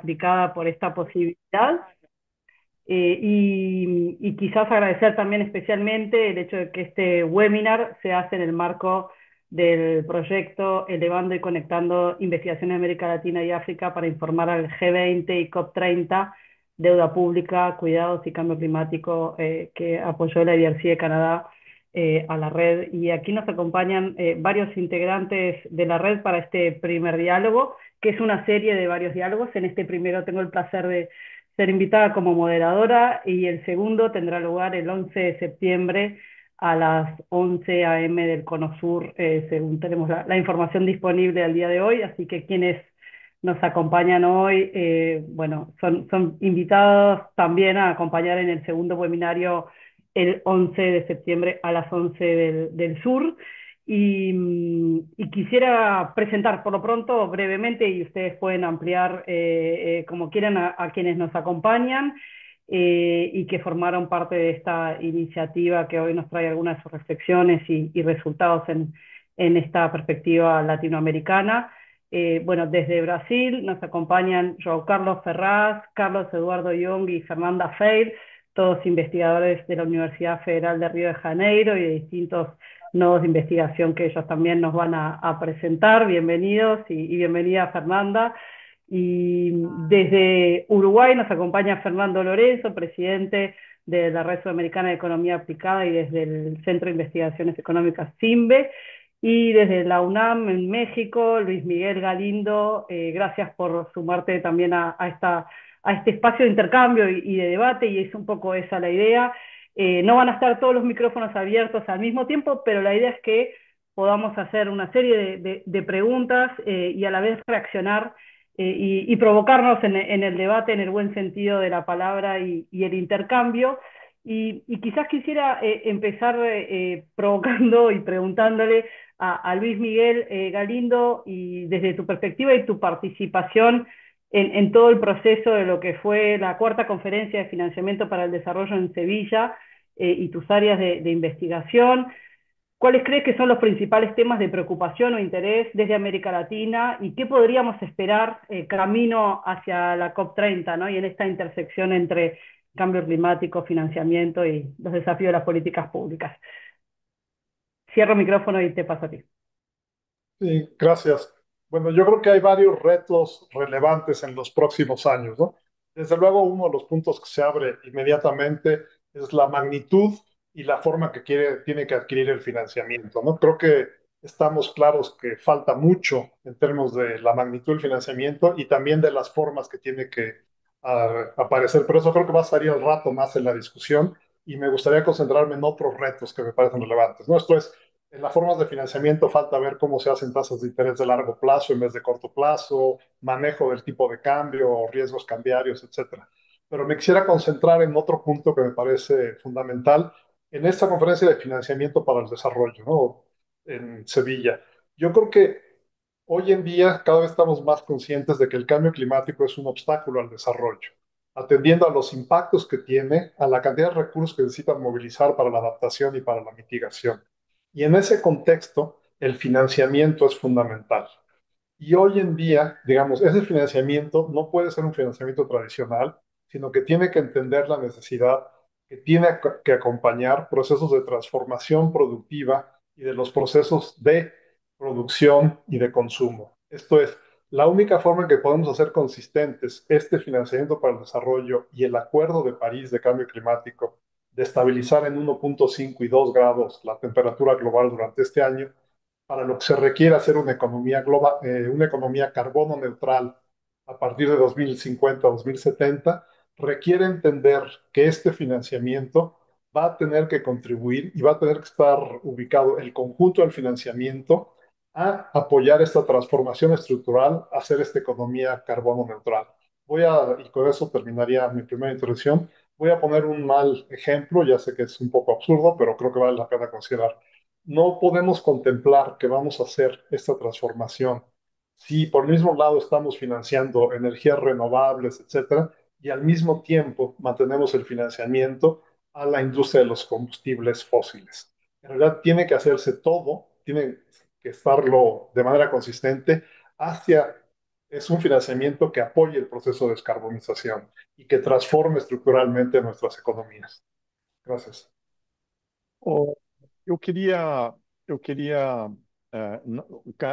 aplicada por esta posibilidad. Y quizás agradecer también especialmente el hecho de que este webinar se hace en el marco del proyecto Elevando y Conectando Investigación en América Latina y África para informar al G20 y COP30, Deuda Pública, Cuidados y Cambio Climático, que apoyó la IDRC de Canadá a la red. Y aquí nos acompañan varios integrantes de la red para este primer diálogo, que es una serie de varios diálogos. En este primero tengo el placer de ser invitada como moderadora y el segundo tendrá lugar el 11 de septiembre a las 11 a.m. del Cono Sur, según tenemos la información disponible al día de hoy, así que quienes nos acompañan hoy, bueno, son invitados también a acompañar en el segundo webinario el 11 de septiembre a las 11 del sur. Y quisiera presentar por lo pronto brevemente, y ustedes pueden ampliar como quieran a quienes nos acompañan y que formaron parte de esta iniciativa que hoy nos trae algunas de sus reflexiones y resultados en esta perspectiva latinoamericana. Bueno, desde Brasil nos acompañan João Carlos Ferraz, Carlos Eduardo Young y Fernanda Feir, todos investigadores de la Universidad Federal de Río de Janeiro y de distintos nodos de investigación que ellos también nos van a presentar. Bienvenidos y bienvenida Fernanda. Y desde Uruguay nos acompaña Fernando Lorenzo, presidente de la Red Sudamericana de Economía Aplicada y desde el Centro de Investigaciones Económicas CIMBE. Y desde la UNAM en México, Luis Miguel Galindo, gracias por sumarte también a este espacio de intercambio y de debate, y es un poco esa la idea. No van a estar todos los micrófonos abiertos al mismo tiempo, pero la idea es que podamos hacer una serie de preguntas y a la vez reaccionar y provocarnos en el debate, en el buen sentido de la palabra y el intercambio. Y quizás quisiera empezar provocando y preguntándole a Luis Miguel Galindo, y desde tu perspectiva y tu participación en todo el proceso de lo que fue la cuarta conferencia de financiamiento para el desarrollo en Sevilla y tus áreas de investigación. ¿Cuáles crees que son los principales temas de preocupación o interés desde América Latina y qué podríamos esperar camino hacia la COP30, ¿no? Y en esta intersección entre cambio climático, financiamiento y los desafíos de las políticas públicas? Cierro el micrófono y te paso a ti. Sí, gracias. Bueno, yo creo que hay varios retos relevantes en los próximos años, ¿no? Desde luego, uno de los puntos que se abre inmediatamente es la magnitud y la forma que tiene que adquirir el financiamiento, ¿no? Creo que estamos claros que falta mucho en términos de la magnitud del financiamiento y también de las formas que tiene que aparecer, pero eso creo que va a salir al rato más en la discusión y me gustaría concentrarme en otros retos que me parecen relevantes, ¿no? Esto es en las formas de financiamiento falta ver cómo se hacen tasas de interés de largo plazo en vez de corto plazo, manejo del tipo de cambio, riesgos cambiarios, etcétera. Pero me quisiera concentrar en otro punto que me parece fundamental en esta conferencia de financiamiento para el desarrollo, ¿no? En Sevilla. Yo creo que hoy en día cada vez estamos más conscientes de que el cambio climático es un obstáculo al desarrollo, atendiendo a los impactos que tiene, a la cantidad de recursos que necesitan movilizar para la adaptación y para la mitigación. Y en ese contexto, el financiamiento es fundamental. Y hoy en día, digamos, ese financiamiento no puede ser un financiamiento tradicional, sino que tiene que entender la necesidad que tiene que acompañar procesos de transformación productiva y de los procesos de producción y de consumo. Esto es, la única forma en que podemos hacer consistentes este financiamiento para el desarrollo y el Acuerdo de París de Cambio Climático de estabilizar en 1,5 y 2 grados la temperatura global durante este año, para lo que se requiere hacer una economía global, una economía carbono neutral a partir de 2050-2070, requiere entender que este financiamiento va a tener que contribuir y va a tener que estar ubicado el conjunto del financiamiento a apoyar esta transformación estructural, a hacer esta economía carbono neutral. Y con eso terminaría mi primera introducción. Voy a poner un mal ejemplo, ya sé que es un poco absurdo, pero creo que vale la pena considerar. No podemos contemplar que vamos a hacer esta transformación si por el mismo lado estamos financiando energías renovables, etcétera, y al mismo tiempo mantenemos el financiamiento a la industria de los combustibles fósiles. En realidad tiene que hacerse todo, tiene que estarlo de manera consistente hacia es un financiamiento que apoye el proceso de descarbonización y que transforme estructuralmente nuestras economías. Gracias. Oh, eu queria, eu queria,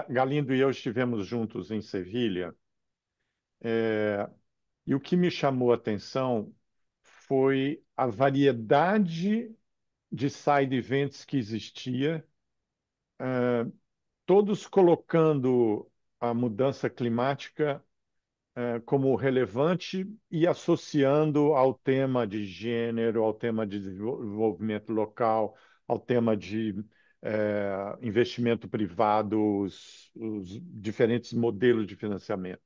Galindo e eu estivemos juntos em Sevilha, e o que me chamou a atenção foi a variedade de side events que existia, todos colocando a mudança climática como relevante e associando ao tema de gênero, ao tema de desenvolvimento local, ao tema de investimento privado, os diferentes modelos de financiamento.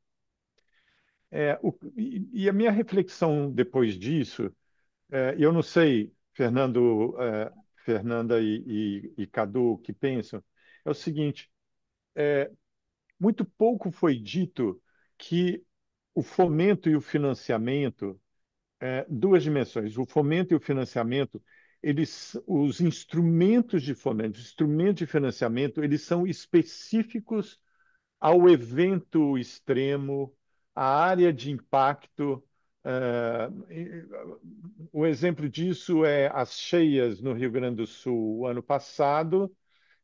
E a minha reflexão depois disso, eu não sei, Fernando, Fernanda e Cadu, o que pensam, é o seguinte: muito pouco foi dito que o fomento e o financiamento, duas dimensões, o fomento e o financiamento, os instrumentos de fomento, os instrumentos de financiamento, eles são específicos ao evento extremo, à área de impacto. O exemplo disso é as cheias no Rio Grande do Sul, o ano passado.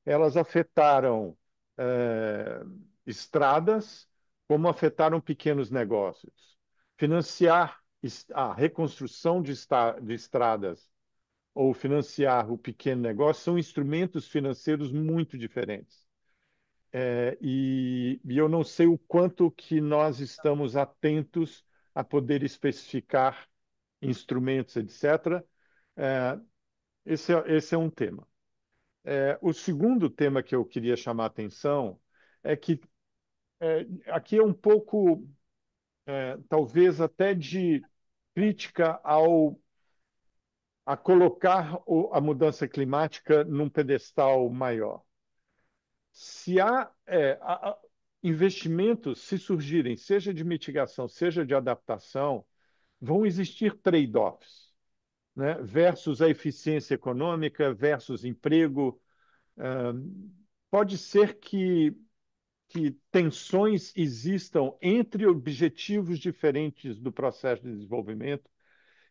Elas afetaram eh, estradas, como afetaram pequenos negócios. Financiar a reconstrução de estradas ou financiar o pequeno negócio são instrumentos financeiros muito diferentes. E eu não sei o quanto que nós estamos atentos a poder especificar instrumentos, etc. Eh, esse é um tema. O segundo tema que eu queria chamar a atenção é que aqui é um pouco, talvez até de crítica a colocar a mudança climática num pedestal maior. Se há investimentos, se surgirem, seja de mitigação, seja de adaptação, vão existir trade-offs, né? Versus a eficiência econômica, versus emprego. Ah, pode ser que tensões existam entre objetivos diferentes do processo de desenvolvimento,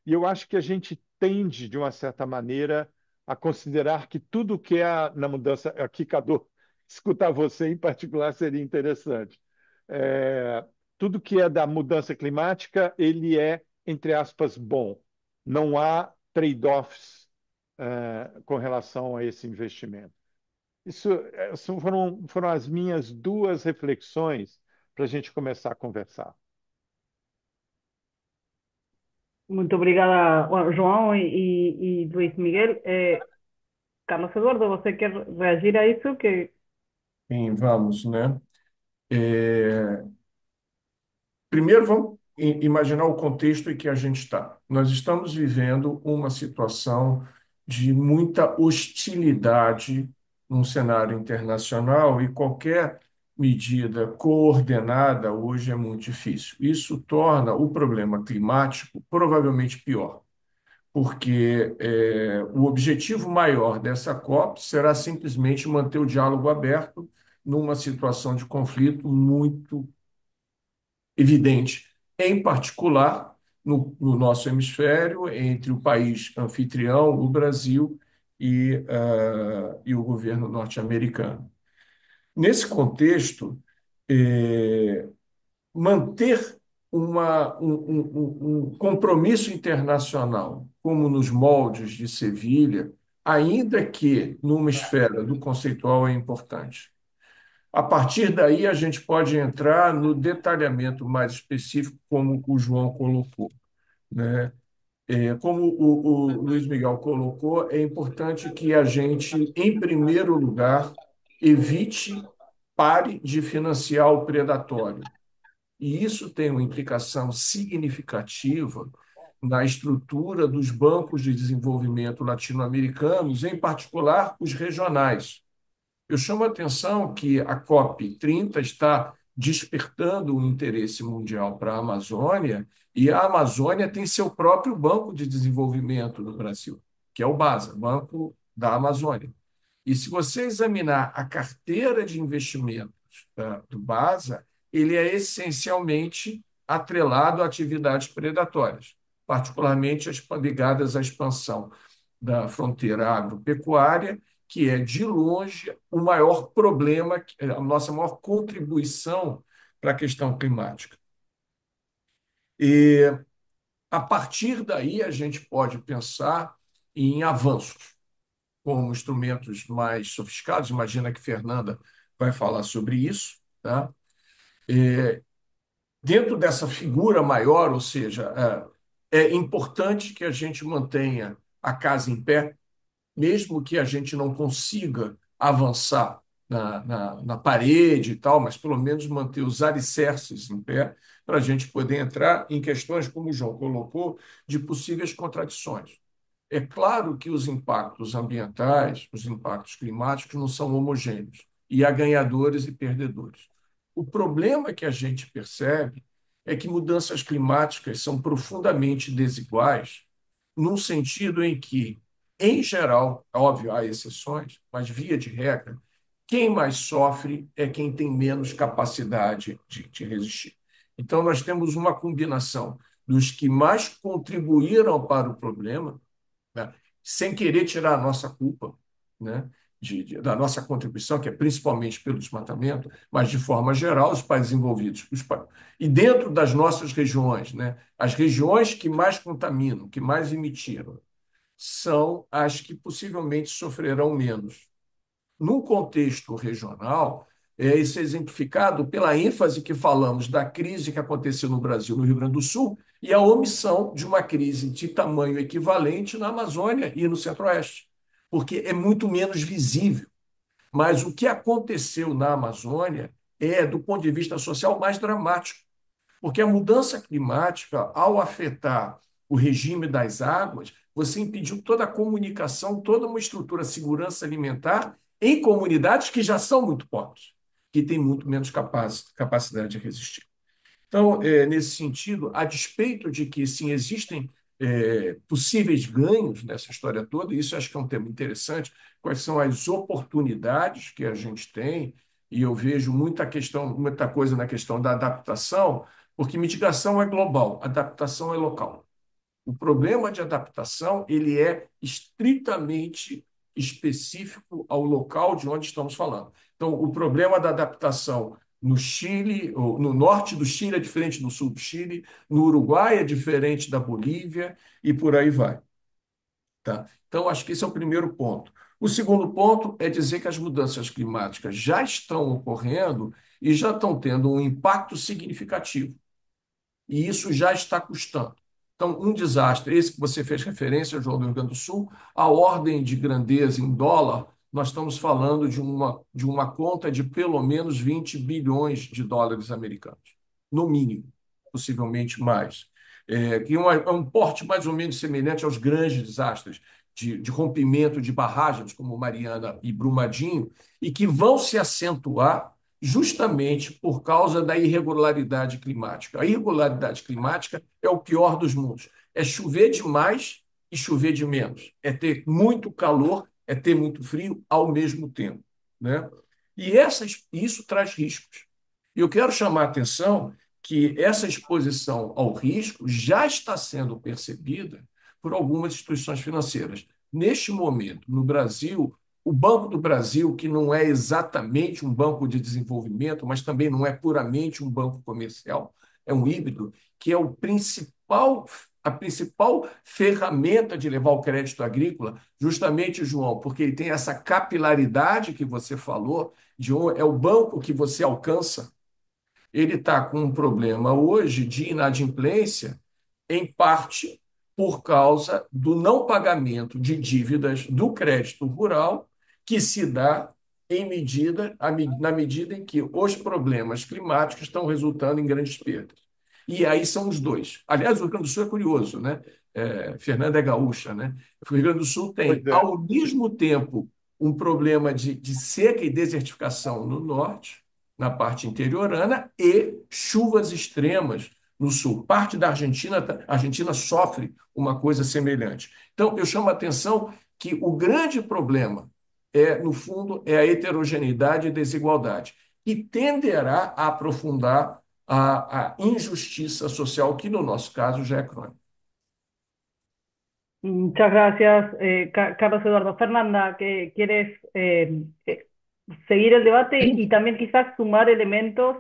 e eu acho que a gente tende, de uma certa maneira, a considerar que tudo que é na mudança. Aqui, Cadu, escutar você em particular seria interessante. É, tudo que é da mudança climática, ele é, entre aspas, bom. Não há trade-offs com relação a esse investimento. Isso foram as minhas duas reflexões para a gente começar a conversar. Muito obrigada, bueno, João e Luís Miguel. Carlos Eduardo, você quer reagir a isso? Sim, vamos, né? É, Primeiro, vamos imaginar o contexto em que a gente está. Nós estamos vivendo uma situação de muita hostilidade num cenário internacional e qualquer medida coordenada hoje é muito difícil. Isso torna o problema climático provavelmente pior, porque o objetivo maior dessa COP será simplesmente manter o diálogo aberto numa situação de conflito muito evidente, em particular no nosso hemisfério, entre o país anfitrião, o Brasil, e o governo norte-americano. Nesse contexto, manter um compromisso internacional, como nos moldes de Sevilha, ainda que numa esfera do conceitual, é importante. A partir daí, a gente pode entrar no detalhamento mais específico, como o João colocou, né? Como o Luiz Miguel colocou, é importante que a gente, em primeiro lugar, evite, pare de financiar o predatório. E isso tem uma implicação significativa na estrutura dos bancos de desenvolvimento latino-americanos, em particular os regionais. Eu chamo a atenção que a COP30 está despertando o interesse mundial para a Amazônia, e a Amazônia tem seu próprio banco de desenvolvimento no Brasil, que é o BASA, Banco da Amazônia. E se você examinar a carteira de investimentos do BASA, ele é essencialmente atrelado a atividades predatórias, particularmente as ligadas à expansão da fronteira agropecuária, que é, de longe, o maior problema, a nossa maior contribuição para a questão climática. E, a partir daí, a gente pode pensar em avanços, como instrumentos mais sofisticados. Imagina que Fernanda vai falar sobre isso, tá? Dentro dessa figura maior, ou seja, é importante que a gente mantenha a casa em pé, mesmo que a gente não consiga avançar na parede e tal, mas pelo menos manter os alicerces em pé, para a gente poder entrar em questões, como o João colocou, de possíveis contradições. É claro que os impactos ambientais, os impactos climáticos não são homogêneos, e há ganhadores e perdedores. O problema que a gente percebe é que mudanças climáticas são profundamente desiguais, num sentido em que, em geral, óbvio, há exceções, mas via de regra, quem mais sofre é quem tem menos capacidade de resistir. Então, nós temos uma combinação dos que mais contribuíram para o problema, né, sem querer tirar a nossa culpa, né, da nossa contribuição, que é principalmente pelo desmatamento, mas, de forma geral, os países envolvidos. E dentro das nossas regiões, né, as regiões que mais contaminam, que mais emitiram, são as que possivelmente sofrerão menos. Num contexto regional, isso é exemplificado pela ênfase que falamos da crise que aconteceu no Brasil, no Rio Grande do Sul, e a omissão de uma crise de tamanho equivalente na Amazônia e no Centro-Oeste, porque é muito menos visível. Mas o que aconteceu na Amazônia é, do ponto de vista social, mais dramático, porque a mudança climática, ao afetar o regime das águas, você impediu toda a comunicação, toda uma estrutura de segurança alimentar em comunidades que já são muito pobres, que têm muito menos capacidade de resistir. Então, nesse sentido, a despeito de que, sim, existem possíveis ganhos nessa história toda, isso acho que é um tema interessante, quais são as oportunidades que a gente tem, e eu vejo muita coisa na questão da adaptação, porque mitigação é global, adaptação é local. O problema de adaptação ele é estritamente específico ao local de onde estamos falando. Então, o problema da adaptação no Chile, ou no norte do Chile é diferente do sul do Chile, no Uruguai é diferente da Bolívia e por aí vai. Tá? Então, acho que esse é o primeiro ponto. O segundo ponto é dizer que as mudanças climáticas já estão ocorrendo e já estão tendo um impacto significativo. E isso já está custando. Então, um desastre, esse que você fez referência, João, do Rio Grande do Sul, a ordem de grandeza em dólar, nós estamos falando de uma conta de pelo menos 20 bilhões de dólares americanos, no mínimo, possivelmente mais. Que é um porte mais ou menos semelhante aos grandes desastres de rompimento de barragens, como Mariana e Brumadinho, e que vão se acentuar justamente por causa da irregularidade climática. A irregularidade climática é o pior dos mundos. É chover demais e chover de menos. É ter muito calor, é ter muito frio ao mesmo tempo, né? E isso traz riscos. E eu quero chamar a atenção que essa exposição ao risco já está sendo percebida por algumas instituições financeiras. Neste momento, no Brasil, o Banco do Brasil, que não é exatamente um banco de desenvolvimento, mas também não é puramente um banco comercial, é um híbrido, que é a principal ferramenta de levar o crédito agrícola, justamente, João, porque ele tem essa capilaridade que você falou, é o banco que você alcança. Ele está com um problema hoje de inadimplência, em parte por causa do não pagamento de dívidas do crédito rural, que se dá na medida em que os problemas climáticos estão resultando em grandes perdas. E aí são os dois. Aliás, o Rio Grande do Sul é curioso, né? Fernanda é gaúcha, né? O Rio Grande do Sul tem, Pois é. ao mesmo tempo, um problema de seca e desertificação no norte, na parte interiorana, e chuvas extremas no sul. Parte da Argentina, a Argentina sofre uma coisa semelhante. Então, eu chamo a atenção que o grande problema no fundo, é a heterogeneidade e desigualdade. e tenderá a aprofundar a injustiça social, que no nosso caso já é crônica. Muchas gracias, Carlos Eduardo. Fernanda, que quieres seguir el debate y también quizás sumar elementos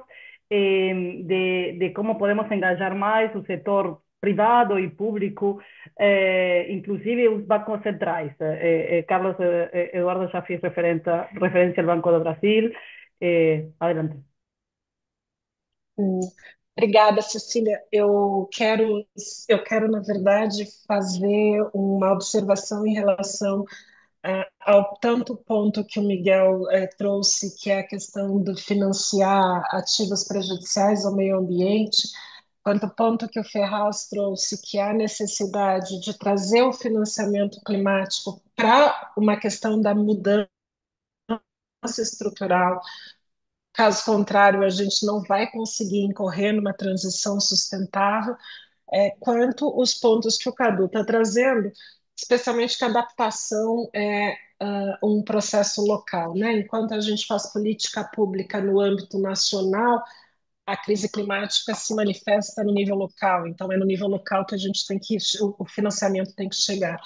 de cómo podemos engajar más o setor privado y público, inclusive os bancos centrais. Carlos Eduardo já fez referência ao Banco do Brasil. Adelante. Hum, Obrigada, Cecília. Eu quero, na verdade, fazer uma observação em relação ao tanto ponto que o Miguel trouxe, que é a questão do financiar ativos prejudiciais ao meio ambiente, quanto o ponto que o Ferraz trouxe, que é a necessidade de trazer o financiamento climático para uma questão da mudança estrutural. Caso contrário, a gente não vai conseguir incorrer numa transição sustentável, quanto os pontos que o Cadu está trazendo, especialmente que a adaptação é um processo local, né? Enquanto a gente faz política pública no âmbito nacional, a crise climática se manifesta no nível local, então é no nível local que a gente tem que, o financiamento tem que chegar.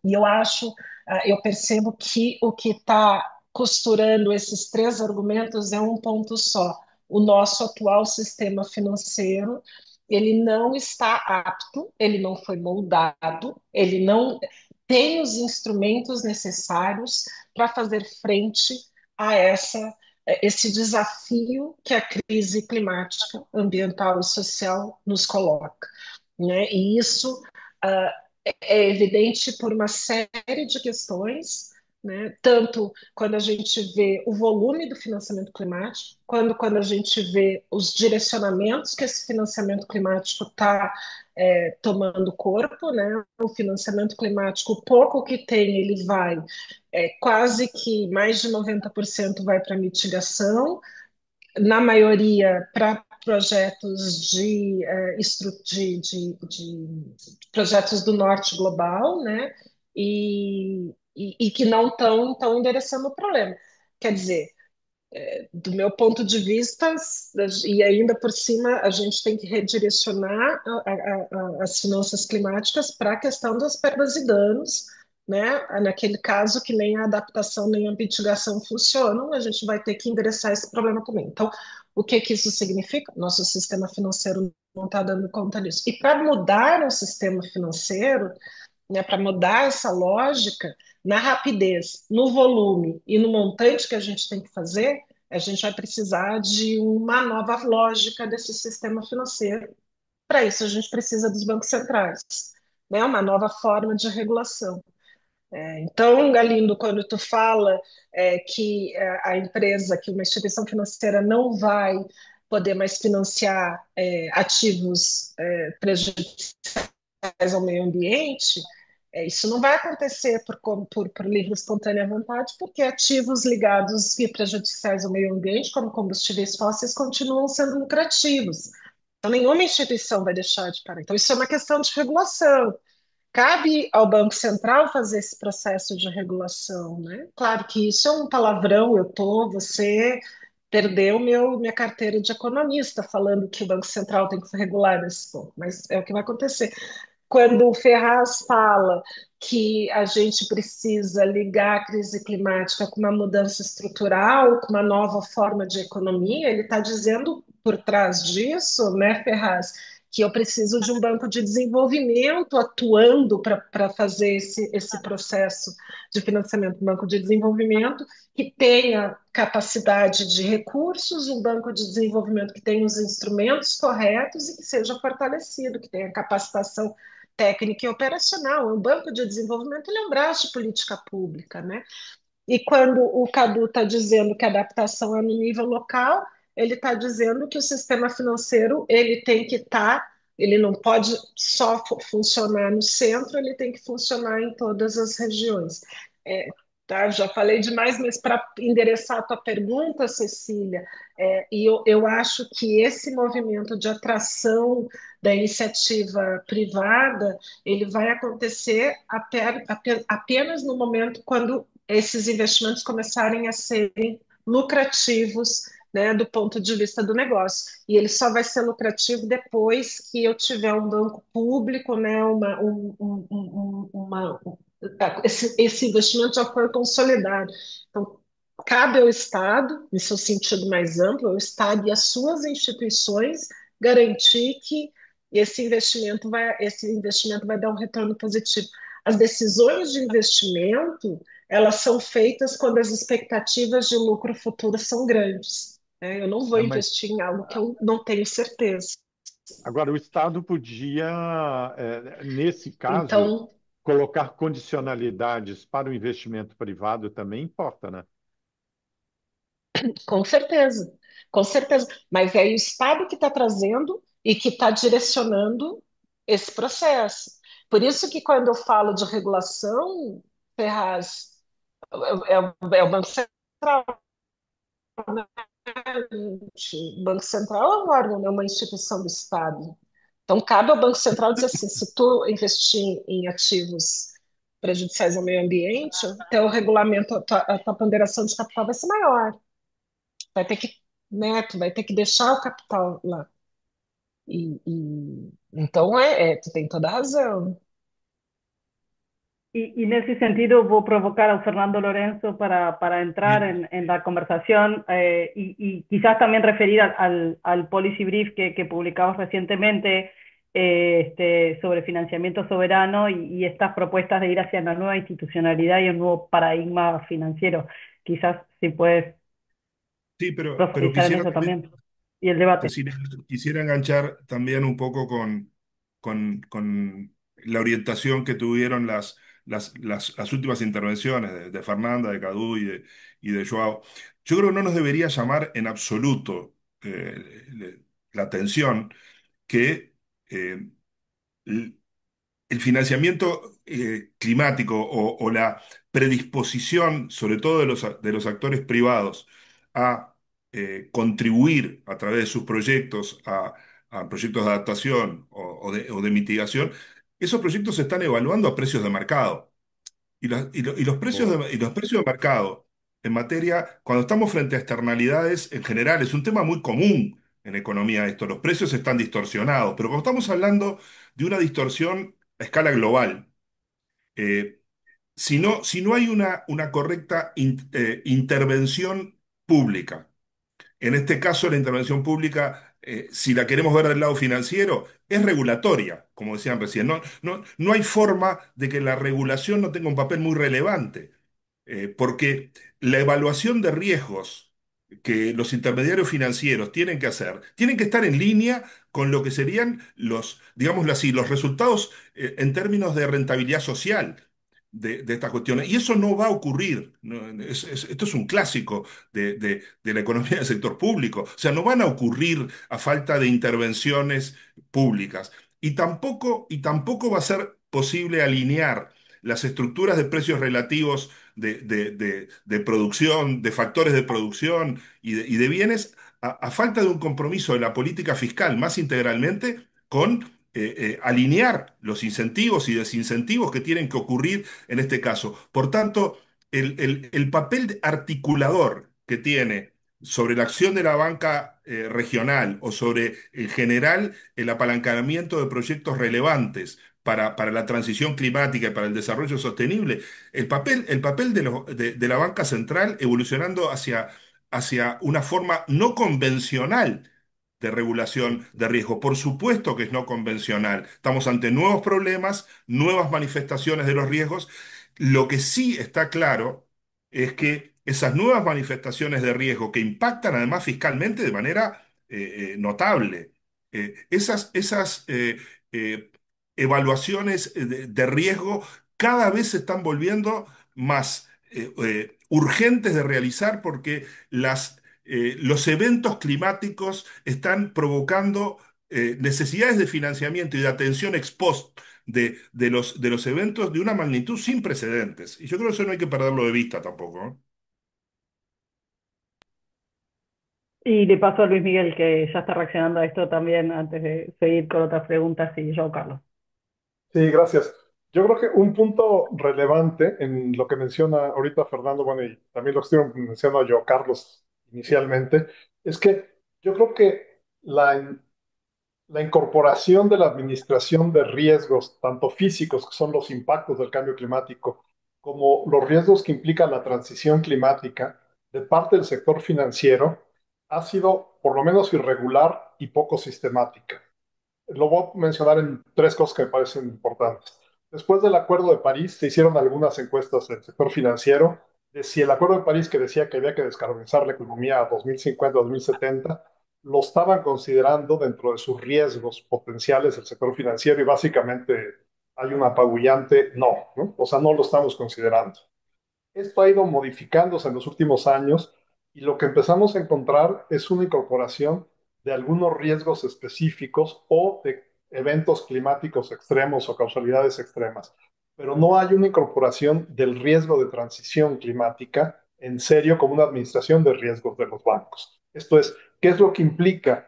E eu percebo que o que está costurando esses três argumentos é um ponto só. O nosso atual sistema financeiro, ele não está apto, ele não foi moldado, ele não tem os instrumentos necessários para fazer frente a esse desafio que a crise climática, ambiental e social nos coloca, né? E isso é evidente por uma série de questões, né? Tanto quando a gente vê o volume do financiamento climático, quando a gente vê os direcionamentos que esse financiamento climático está tomando corpo, né? O financiamento climático, o pouco que tem, ele vai, quase que mais de 90% vai para mitigação, na maioria para projetos de projetos do norte global, né? E que não estão endereçando o problema. Quer dizer, do meu ponto de vista, e ainda por cima, a gente tem que redirecionar as finanças climáticas para a questão das perdas e danos, né? Naquele caso que nem a adaptação nem a mitigação funcionam, a gente vai ter que endereçar esse problema também. Então, o que que isso significa? Nosso sistema financeiro não está dando conta disso. E para mudar o sistema financeiro, né, para mudar essa lógica, na rapidez, no volume e no montante que a gente tem que fazer, a gente vai precisar de uma nova lógica desse sistema financeiro. Para isso, a gente precisa dos bancos centrais, né, uma nova forma de regulação. Então, Galindo, quando tu fala que a empresa, que uma instituição financeira não vai poder mais financiar ativos prejudiciais ao meio ambiente, isso não vai acontecer por livre e espontânea vontade, porque ativos ligados e prejudiciais ao meio ambiente, como combustíveis fósseis, continuam sendo lucrativos. Então, nenhuma instituição vai deixar de parar. Então, isso é uma questão de regulação. Cabe ao Banco Central fazer esse processo de regulação, né? Claro que isso é um palavrão, você perdeu minha carteira de economista falando que o Banco Central tem que regular esse ponto, mas é o que vai acontecer. Quando o Ferraz fala que a gente precisa ligar a crise climática com uma mudança estrutural, com uma nova forma de economia, ele está dizendo por trás disso, né, Ferraz, que eu preciso de um banco de desenvolvimento atuando para fazer esse processo de financiamento, um banco de desenvolvimento que tenha capacidade de recursos, um banco de desenvolvimento que tenha os instrumentos corretos e que seja fortalecido, que tenha capacitação técnica e operacional. O banco de desenvolvimento ele é um braço de política pública, né? E quando o Cadu está dizendo que a adaptação é no nível local, ele está dizendo que o sistema financeiro ele tem que estar, ele não pode só funcionar no centro, ele tem que funcionar em todas as regiões. Tá, já falei demais, mas para endereçar a tua pergunta, Cecília, e eu acho que esse movimento de atração da iniciativa privada, ele vai acontecer apenas no momento quando esses investimentos começarem a serem lucrativos, né, do ponto de vista do negócio. E ele só vai ser lucrativo depois que eu tiver um banco público, né, esse investimento já foi consolidado. Então, cabe ao Estado, em seu sentido mais amplo, ao Estado e às suas instituições garantir que esse investimento vai dar um retorno positivo. As decisões de investimento, elas são feitas quando as expectativas de lucro futuro são grandes, né? Eu não vou Mas investir em algo que eu não tenho certeza. agora o Estado podia, nesse caso, Então, colocar condicionalidades para o investimento privado também importa, né? com certeza, com certeza. Mas é o Estado que está trazendo e que está direcionando esse processo. Por isso que quando eu falo de regulação, Ferraz, é o Banco Central, né? O Banco Central é um órgão, é uma instituição do Estado. Então, cabe ao Banco Central dizer assim: se tu investir em ativos prejudiciais ao meio ambiente, teu regulamento, a tua ponderação de capital vai ser maior. Vai ter que, né, tu vai ter que deixar o capital lá. Então, tu tem toda a razão. Y en ese sentido, voy a provocar a Fernando Lorenzo para entrar en la conversación y quizás también referir al policy brief que publicamos recientemente sobre financiamiento soberano y estas propuestas de ir hacia una nueva institucionalidad y un nuevo paradigma financiero. Quizás si puedes Sí, pero profundizar en quisiera eso también también. Y el debate. decir, quisiera enganchar también un poco con la orientación que tuvieron las últimas intervenciones de Fernanda, de Cadu y de Joao. Yo creo que no nos debería llamar en absoluto la atención que eh, el financiamiento climático o la predisposición, sobre todo de los actores privados, a contribuir a través de sus proyectos a proyectos de adaptación o de mitigación, esos proyectos se están evaluando a precios de mercado. Y los precios Oh. y los precios de mercado en materia, cuando estamos frente a externalidades en general, es un tema muy común en economía esto. Los precios están distorsionados, pero cuando estamos hablando de una distorsión a escala global, eh, si no hay una correcta intervención pública, en este caso, la intervención pública, si la queremos ver del lado financiero, es regulatoria, como decían recién. No hay forma de que la regulación no tenga un papel muy relevante, porque la evaluación de riesgos que los intermediarios financieros tienen que hacer, tienen que estar en línea con lo que serían digámoslo así, los resultados en términos de rentabilidad social de estas cuestiones. Y eso no va a ocurrir. ¿No? Esto es un clásico de la economía del sector público. O sea, no van a ocurrir a falta de intervenciones públicas. Y tampoco va a ser posible alinear las estructuras de precios relativos de producción, de factores de producción y de bienes, a falta de un compromiso de la política fiscal más integralmente con alinear los incentivos y desincentivos que tienen que ocurrir en este caso. Por tanto, el papel articulador que tiene sobre la acción de la banca regional o sobre, en general, el apalancamiento de proyectos relevantes para la transición climática y para el desarrollo sostenible, el papel de la banca central evolucionando hacia una forma no convencional de regulación de riesgo. Por supuesto que es no convencional. Estamos ante nuevos problemas, nuevas manifestaciones de los riesgos. Lo que sí está claro es que esas nuevas manifestaciones de riesgo que impactan además fiscalmente de manera notable, esas evaluaciones de riesgo cada vez se están volviendo más urgentes de realizar porque los eventos climáticos están provocando necesidades de financiamiento y de atención ex post de los eventos de una magnitud sin precedentes. Y yo creo que eso no hay que perderlo de vista tampoco, ¿no? Y le paso a Luis Miguel, que ya está reaccionando a esto también, antes de seguir con otras preguntas, y yo, Carlos. Sí, gracias. Yo creo que un punto relevante en lo que menciona ahorita Fernando, bueno, y también lo que estoy mencionando yo, Carlos, inicialmente, Es que yo creo que la incorporación de la administración de riesgos, tanto físicos, que son los impactos del cambio climático, como los riesgos que implica la transición climática, de parte del sector financiero, ha sido por lo menos irregular y poco sistemática. Lo voy a mencionar en tres cosas que me parecen importantes. Después del Acuerdo de París, se hicieron algunas encuestas del sector financiero de si el Acuerdo de París, que decía que había que descarbonizar la economía a 2050, 2070, lo estaban considerando dentro de sus riesgos potenciales del sector financiero, y básicamente hay un apabullante no, ¿no? O sea, no lo estamos considerando. Esto ha ido modificándose en los últimos años, y lo que empezamos a encontrar es una incorporación de algunos riesgos específicos o de eventos climáticos extremos o causalidades extremas, pero no hay una incorporación del riesgo de transición climática en serio como una administración de riesgos de los bancos. Esto es, ¿qué es lo que implica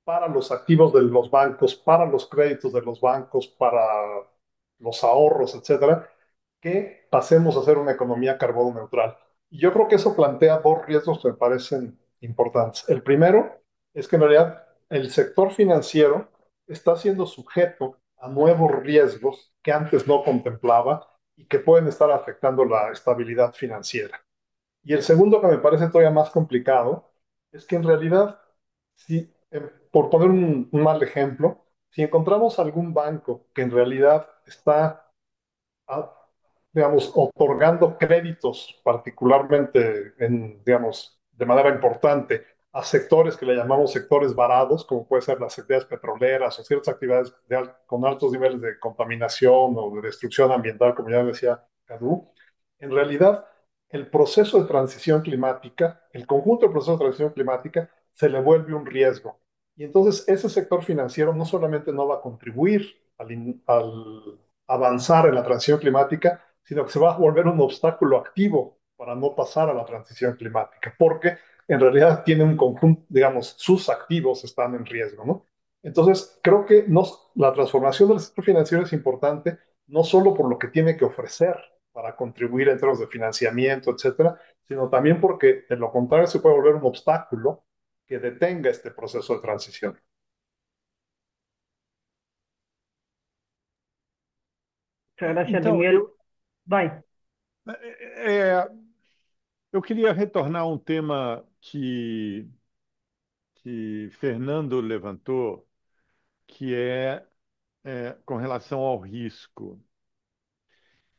para los activos de los bancos, para los créditos de los bancos, para los ahorros, etcétera, que pasemos a ser una economía carbono neutral? Y yo creo que eso plantea dos riesgos que me parecen importantes. El primero es que en realidad el sector financiero está siendo sujeto a nuevos riesgos que antes no contemplaba y que pueden estar afectando la estabilidad financiera. Y el segundo, que me parece todavía más complicado, es que en realidad, si, por poner un mal ejemplo, si encontramos algún banco que en realidad está, ah, digamos, otorgando créditos particularmente, digamos, de manera importante a sectores que le llamamos sectores varados, como puede ser las actividades petroleras o ciertas actividades con altos niveles de contaminación o de destrucción ambiental, como ya decía Cadu, en realidad el proceso de transición climática, el conjunto del proceso de transición climática, se le vuelve un riesgo. Y entonces ese sector financiero no solamente no va a contribuir al avanzar en la transición climática, sino que se va a volver un obstáculo activo para no pasar a la transición climática, porque en realidad tiene un conjunto, digamos, sus activos están en riesgo, ¿no? Entonces, creo que la transformación del sector financiero es importante, no solo por lo que tiene que ofrecer para contribuir en términos de financiamiento, etcétera, sino también porque de lo contrario se puede volver un obstáculo que detenga este proceso de transición. Muchas gracias, Luis Então, Miguel. Vai. é, eu queria retornar a um tema que Fernando levantou, que é com relação ao risco.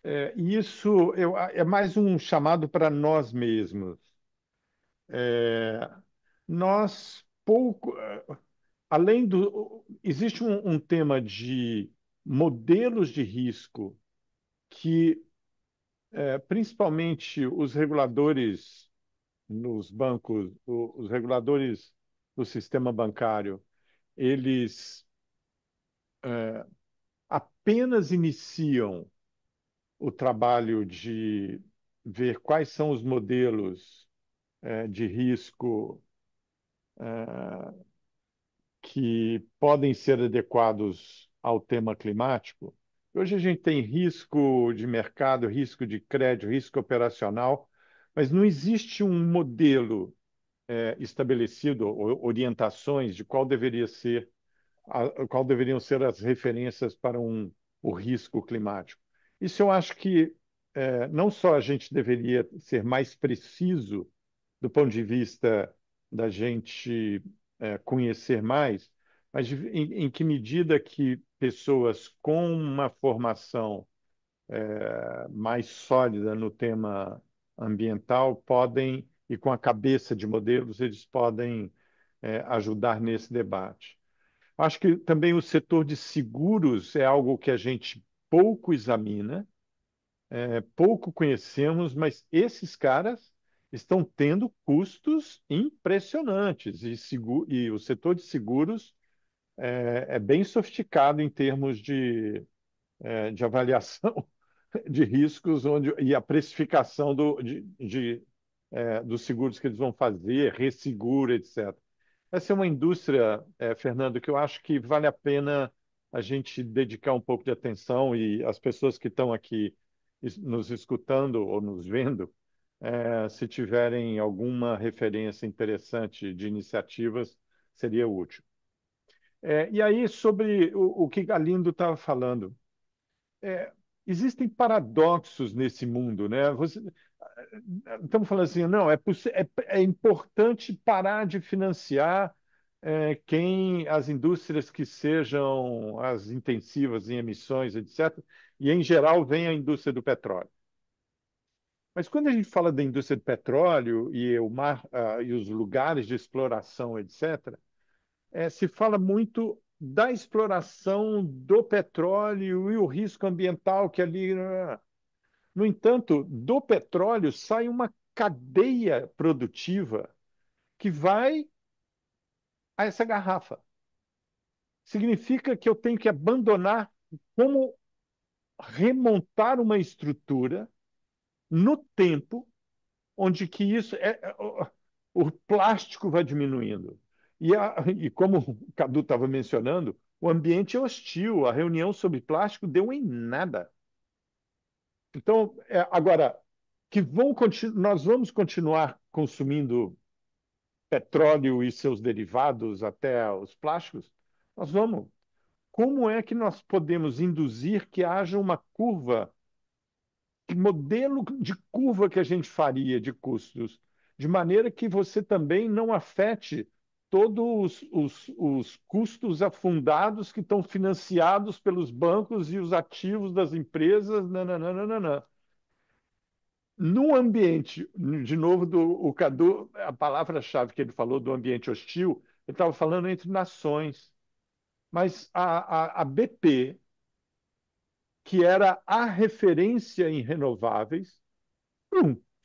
E isso é mais um chamado para nós mesmos. É, nós pouco, além do, existe um tema de modelos de risco que, principalmente os reguladores nos bancos, os reguladores do sistema bancário, eles apenas iniciam o trabalho de ver quais são os modelos de risco que podem ser adequados ao tema climático. Hoje a gente tem risco de mercado, risco de crédito, risco operacional, mas não existe um modelo estabelecido, orientações de qual deveriam ser as referências para o risco climático. Isso eu acho que não só a gente deveria ser mais preciso do ponto de vista da gente conhecer mais, mas em que medida que pessoas com uma formação mais sólida no tema ambiental podem, e com a cabeça de modelos, eles podem ajudar nesse debate. Acho que também o setor de seguros é algo que a gente pouco examina, pouco conhecemos, mas esses caras estão tendo custos impressionantes e o setor de seguros é bem sofisticado em termos de avaliação de riscos e a precificação dos seguros que eles vão fazer, resseguro, etc. Essa é uma indústria, Fernando, que eu acho que vale a pena a gente dedicar um pouco de atenção, e as pessoas que estão aqui nos escutando ou nos vendo Se tiverem alguma referência interessante de iniciativas, seria útil. E aí, sobre o que Galindo estava falando, é, existem paradoxos nesse mundo, né? Estamos falando assim, não, é importante parar de financiar as indústrias que sejam as intensivas em emissões, etc. E, em geral, vem a indústria do petróleo. Mas quando a gente fala da indústria do petróleo e o mar, e os lugares de exploração, etc., se fala muito da exploração do petróleo e o risco ambiental que ali. No entanto, do petróleo sai uma cadeia produtiva que vai a essa garrafa. Significa que eu tenho que abandonar como remontar uma estrutura no tempo onde que o plástico vai diminuindo. E como o Cadu estava mencionando, o ambiente é hostil. A reunião sobre plástico deu em nada. Então, agora, nós vamos continuar consumindo petróleo e seus derivados até os plásticos? Nós vamos. Como é que nós podemos induzir que haja uma curva, que modelo de curva que a gente faria de custos, de maneira que você também não afete todos os custos afundados que estão financiados pelos bancos e os ativos das empresas, nananana. No ambiente, de novo, o Cadu, a palavra-chave que ele falou do ambiente hostil, ele estava falando entre nações. Mas a BP, que era a referência em renováveis,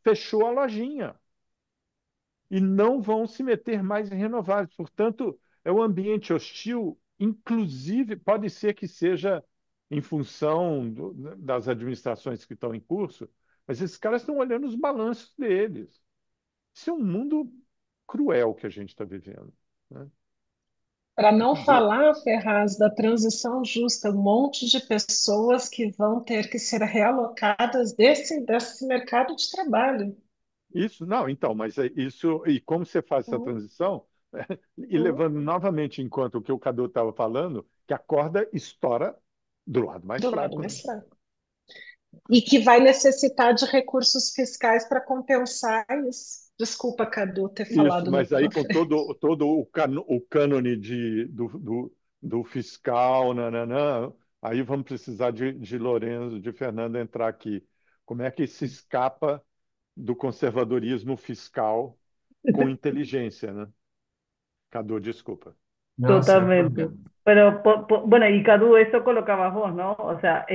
fechou a lojinha e não vão se meter mais em renováveis. Portanto, é um ambiente hostil, inclusive, pode ser que seja em função das administrações que estão em curso, mas esses caras estão olhando os balanços deles. Isso é um mundo cruel que a gente está vivendo, né? Para não falar, Ferraz, da transição justa, um monte de pessoas que vão ter que ser realocadas desse mercado de trabalho. Isso, não, então, mas isso, e como você faz essa Hum, transição? E hum, levando novamente em conta o que o Cadu estava falando, que a corda estoura do lado mais do lado fraco, né? mais fraco. E que vai necessitar de recursos fiscais para compensar isso. Desculpa, Cadu, ter Isso, falado na mas aí tua com frente. todo o cânone do fiscal, nananã, aí vamos precisar de Lorenzo, de Fernando entrar aqui. Como é que se escapa do conservadorismo fiscal com inteligência, né? Cadu, desculpa. Não, sem Totalmente. problema. Pero, bueno, y Cadu, eso colocabas vos, ¿no? O sea,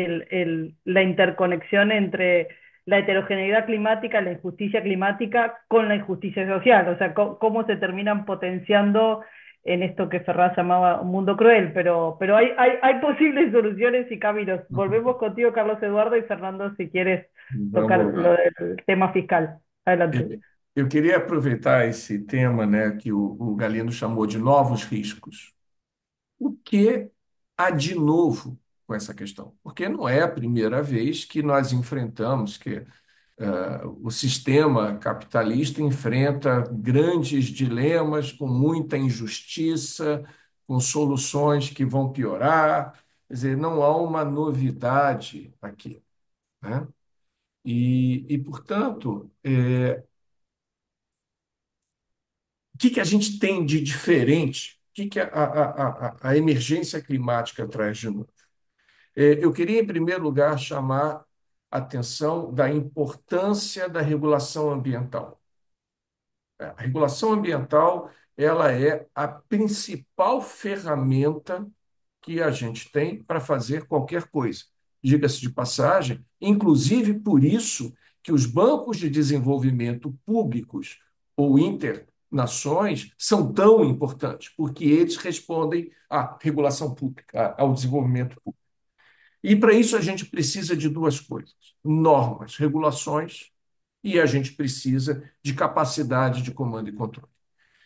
la interconexión entre la heterogeneidad climática, la injusticia climática con la injusticia social. O sea, cómo se terminan potenciando en esto que Ferraz llamaba un mundo cruel. Pero hay posibles soluciones y caminos. Volvemos contigo, Carlos Eduardo, y Fernando, si quieres tocar Vamos lo lá. del tema fiscal. Adelante. Eu queria aproveitar esse tema, né, que o Galino chamou de novos riscos. O que há de novo com essa questão? Porque não é a primeira vez que nós enfrentamos, que o sistema capitalista enfrenta grandes dilemas com muita injustiça, com soluções que vão piorar. Quer dizer, não há uma novidade aqui, né? Portanto, o que que a gente tem de diferente? O que que a emergência climática traz de novo? Eu queria, em primeiro lugar, chamar a atenção da importância da regulação ambiental. A regulação ambiental, ela é a principal ferramenta que a gente tem para fazer qualquer coisa. Diga-se de passagem, inclusive por isso que os bancos de desenvolvimento públicos ou internações são tão importantes, porque eles respondem à regulação pública, ao desenvolvimento público. E para isso a gente precisa de duas coisas: normas, regulações, e a gente precisa de capacidade de comando e controle.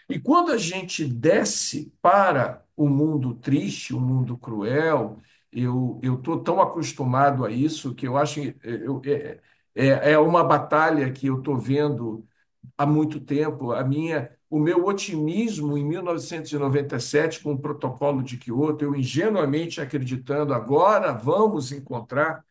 E quando a gente desce para o mundo triste, o mundo cruel, eu estou tão acostumado a isso que eu acho É uma batalha que eu estou vendo há muito tempo. O meu otimismo em 1997 com o Protocolo de Quioto, eu ingenuamente acreditando agora vamos encontrar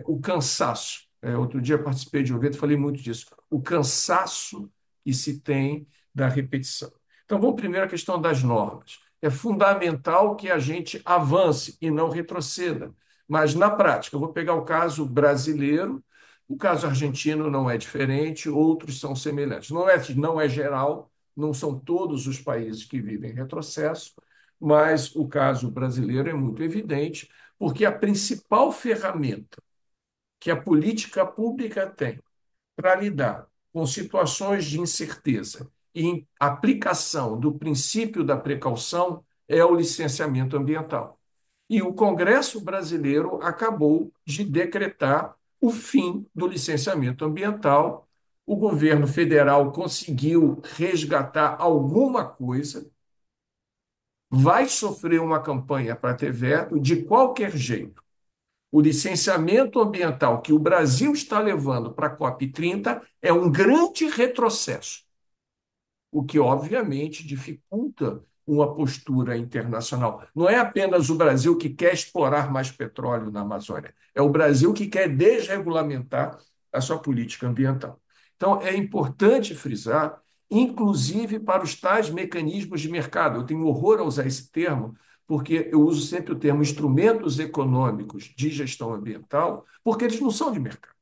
o cansaço. Outro dia participei de um evento, falei muito disso. O cansaço que se tem da repetição. Então, vamos primeiro à questão das normas. É fundamental que a gente avance e não retroceda. Mas, na prática, eu vou pegar o caso brasileiro, o caso argentino não é diferente, outros são semelhantes. Não é geral, não são todos os países que vivem retrocesso, mas o caso brasileiro é muito evidente, porque a principal ferramenta que a política pública tem para lidar com situações de incerteza e aplicação do princípio da precaução é o licenciamento ambiental. E o Congresso brasileiro acabou de decretar o fim do licenciamento ambiental. O governo federal conseguiu resgatar alguma coisa, vai sofrer uma campanha para ter veto de qualquer jeito. O licenciamento ambiental que o Brasil está levando para a COP30 é um grande retrocesso, o que, obviamente, dificulta uma postura internacional. Não é apenas o Brasil que quer explorar mais petróleo na Amazônia, é o Brasil que quer desregulamentar a sua política ambiental. Então, é importante frisar, inclusive para os tais mecanismos de mercado. Eu tenho horror a usar esse termo, porque eu uso sempre o termo instrumentos econômicos de gestão ambiental, porque eles não são de mercado.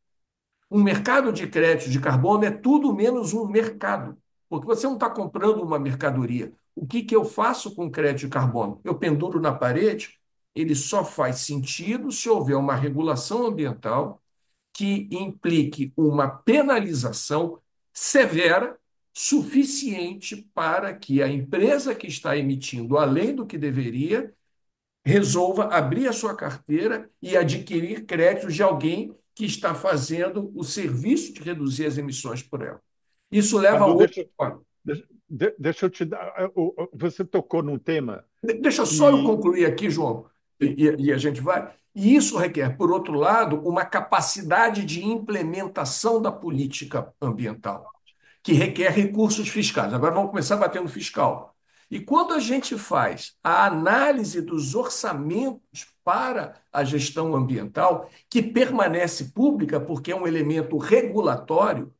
Um mercado de crédito de carbono é tudo menos um mercado, porque você não está comprando uma mercadoria. O que eu faço com crédito de carbono? Eu penduro na parede, ele só faz sentido se houver uma regulação ambiental que implique uma penalização severa, suficiente para que a empresa que está emitindo além do que deveria resolva abrir a sua carteira e adquirir créditos de alguém que está fazendo o serviço de reduzir as emissões por ela. Isso leva a Cadu, outro. deixa eu te dar. Você tocou num tema Deixa só eu que. concluir aqui, João, e a gente vai. E isso requer, por outro lado, uma capacidade de implementação da política ambiental, que requer recursos fiscais. Agora vamos começar batendo fiscal. E quando a gente faz a análise dos orçamentos para a gestão ambiental, que permanece pública porque é um elemento regulatório,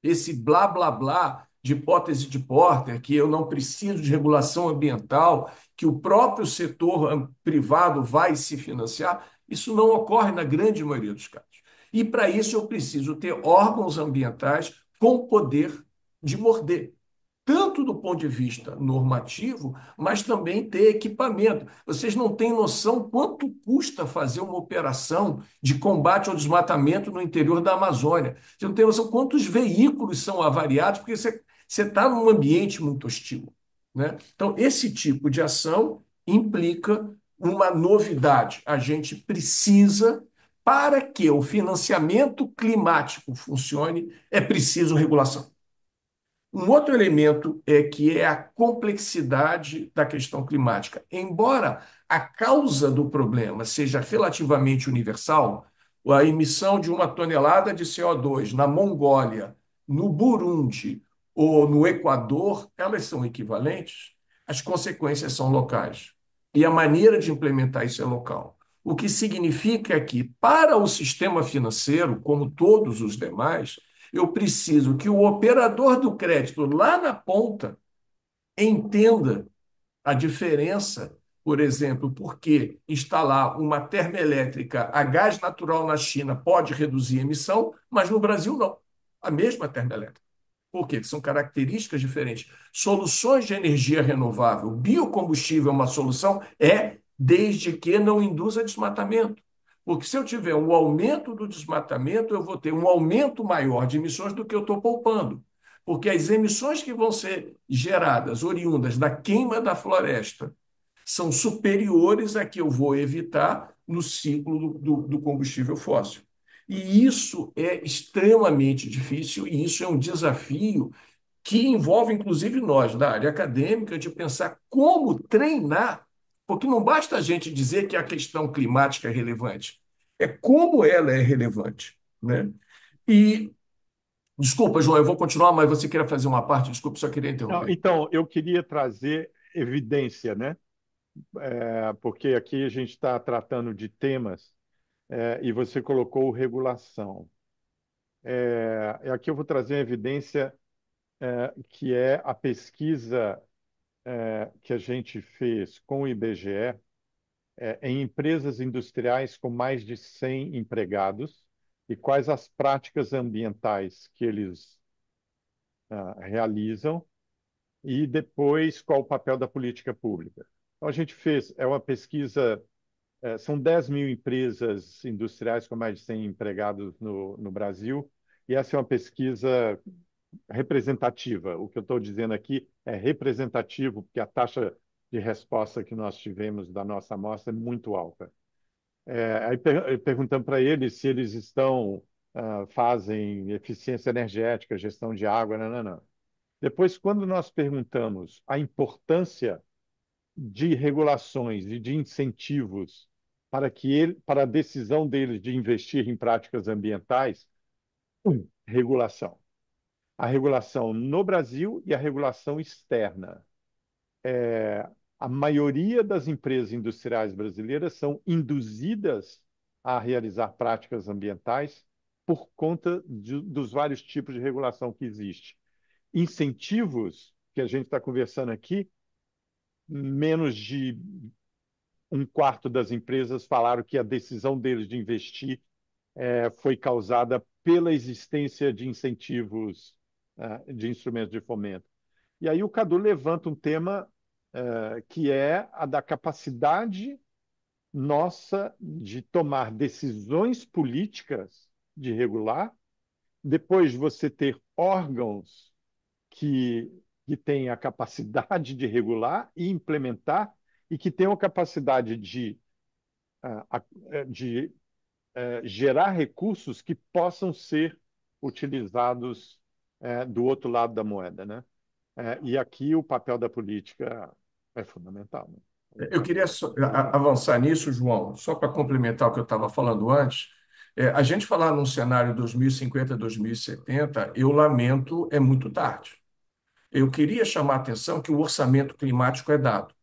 esse blá blá blá de hipótese de Porter, que eu não preciso de regulação ambiental, que o próprio setor privado vai se financiar, isso não ocorre na grande maioria dos casos. E para isso eu preciso ter órgãos ambientais com poder de morder, tanto do ponto de vista normativo, mas também ter equipamento. Vocês não têm noção quanto custa fazer uma operação de combate ao desmatamento no interior da Amazônia. Você não tem noção quantos veículos são avariados, porque você está num ambiente muito hostil, né? Então, esse tipo de ação implica uma novidade. A gente precisa, para que o financiamento climático funcione, é preciso regulação. Um outro elemento é que é a complexidade da questão climática. Embora a causa do problema seja relativamente universal, a emissão de 1 tonelada de CO2 na Mongólia, no Burundi ou no Equador, elas são equivalentes, as consequências são locais. E a maneira de implementar isso é local. O que significa que, para o sistema financeiro, como todos os demais, eu preciso que o operador do crédito lá na ponta entenda a diferença, por exemplo, porque instalar uma termoelétrica a gás natural na China pode reduzir a emissão, mas no Brasil não. A mesma termoelétrica. Por quê? São características diferentes. Soluções de energia renovável, biocombustível é uma solução, desde que não induza desmatamento. Porque se eu tiver um aumento do desmatamento, eu vou ter um aumento maior de emissões do que eu estou poupando. Porque as emissões que vão ser geradas, oriundas da queima da floresta, são superiores a que eu vou evitar no ciclo do combustível fóssil. E isso é extremamente difícil, e isso é um desafio que envolve, inclusive, nós, da área acadêmica, de pensar como treinar, porque não basta a gente dizer que a questão climática é relevante. é como ela é relevante, né? E, desculpa, João, eu vou continuar, mas você queria fazer uma parte, desculpa, só queria Não, interromper. então, eu queria trazer evidência, né? Porque aqui a gente está tratando de temas, e você colocou regulação. Aqui eu vou trazer uma evidência, que é a pesquisa, que a gente fez com o IBGE, em empresas industriais com mais de 100 empregados e quais as práticas ambientais que eles realizam e depois qual o papel da política pública. Então, a gente fez, uma pesquisa, são 10 mil empresas industriais com mais de 100 empregados no Brasil, e essa é uma pesquisa representativa. O que eu estou dizendo aqui é representativo, porque a taxa de resposta que nós tivemos da nossa amostra é muito alta. Aí perguntamos para eles se eles fazem eficiência energética, gestão de água, não, não, não. Depois, quando nós perguntamos a importância de regulações e de incentivos para a decisão deles de investir em práticas ambientais, regulação. A regulação no Brasil e a regulação externa. A maioria das empresas industriais brasileiras são induzidas a realizar práticas ambientais por conta dos vários tipos de regulação que existe. Incentivos, que a gente está conversando aqui, menos de um quarto das empresas falaram que a decisão deles de investir foi causada pela existência de incentivos, de instrumentos de fomento. E aí o Cadu levanta um tema que é a da capacidade nossa de tomar decisões políticas de regular, depois você ter órgãos que, que têm a capacidade de regular e implementar e que tenham a capacidade de gerar recursos que possam ser utilizados do outro lado da moeda, né? E aqui o papel da política é fundamental, né? Eu queria avançar nisso, João, só para complementar o que eu estava falando antes. A gente falar num cenário 2050, 2070, eu lamento, é muito tarde. Eu queria chamar a atenção que o orçamento climático é dado.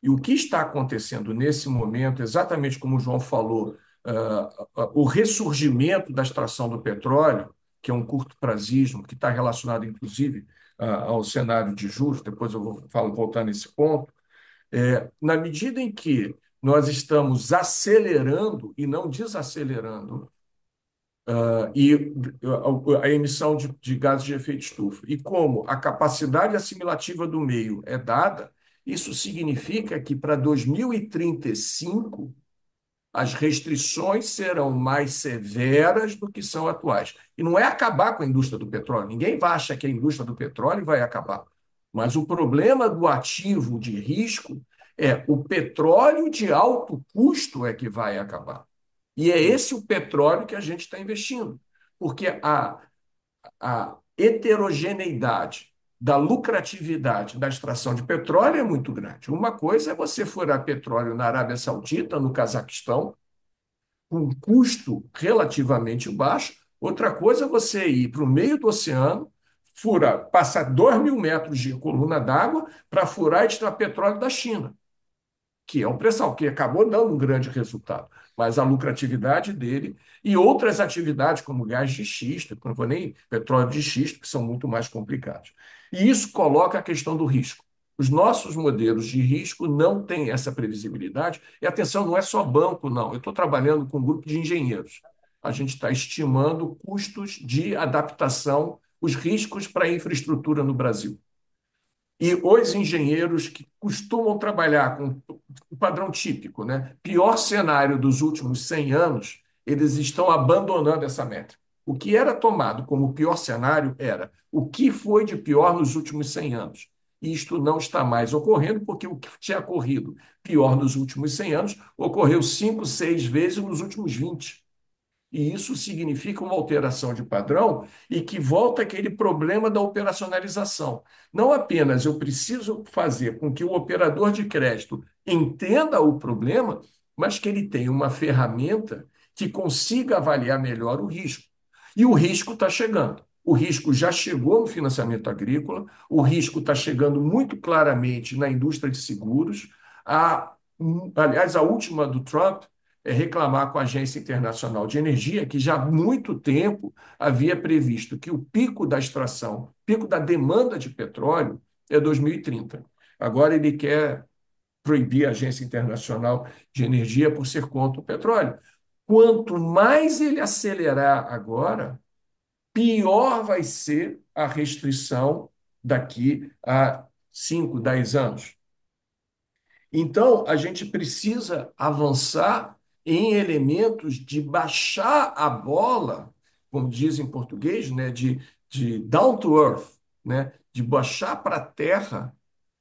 E o que está acontecendo nesse momento, exatamente como o João falou, o ressurgimento da extração do petróleo, que é um curto-prazismo, que está relacionado, inclusive, ao cenário de juros, depois eu vou voltar nesse ponto, na medida em que nós estamos acelerando e não desacelerando e a emissão de gases de efeito estufa, e como a capacidade assimilativa do meio é dada, isso significa que para 2035 as restrições serão mais severas do que são atuais. E não é acabar com a indústria do petróleo. Ninguém vai achar que a indústria do petróleo vai acabar. Mas o problema do ativo de risco é o petróleo de alto custo é que vai acabar. E é esse o petróleo que a gente está investindo. Porque a heterogeneidade da lucratividade da extração de petróleo é muito grande. Uma coisa é você furar petróleo na Arábia Saudita, no Cazaquistão, com um custo relativamente baixo. Outra coisa é você ir para o meio do oceano, furar, passar 2.000 metros de coluna d'água para furar e extrair petróleo da China, que é um pré-sal, que acabou dando um grande resultado. Mas a lucratividade dele e outras atividades, como gás de xisto, não vou nem petróleo de xisto, que são muito mais complicados. E isso coloca a questão do risco. Os nossos modelos de risco não têm essa previsibilidade. E atenção, não é só banco, não. Eu estou trabalhando com um grupo de engenheiros. A gente está estimando custos de adaptação, os riscos para a infraestrutura no Brasil. E os engenheiros que costumam trabalhar com o padrão típico, né? Pior cenário dos últimos 100 anos, eles estão abandonando essa métrica. O que era tomado como pior cenário era o que foi de pior nos últimos 100 anos. E isto não está mais ocorrendo, porque o que tinha ocorrido pior nos últimos 100 anos ocorreu 5, 6 vezes nos últimos 20. E isso significa uma alteração de padrão e que volta aquele problema da operacionalização. Não apenas eu preciso fazer com que o operador de crédito entenda o problema, mas que ele tenha uma ferramenta que consiga avaliar melhor o risco. E o risco está chegando. O risco já chegou no financiamento agrícola, o risco está chegando muito claramente na indústria de seguros. Aliás, a última do Trump é reclamar com a Agência Internacional de Energia, que já há muito tempo havia previsto que o pico da extração, pico da demanda de petróleo é 2030. Agora ele quer proibir a Agência Internacional de Energia por ser contra o petróleo. Quanto mais ele acelerar agora, pior vai ser a restrição daqui a 5, 10 anos. Então, a gente precisa avançar em elementos de baixar a bola, como diz em português, né, de down to earth, né, de baixar para a terra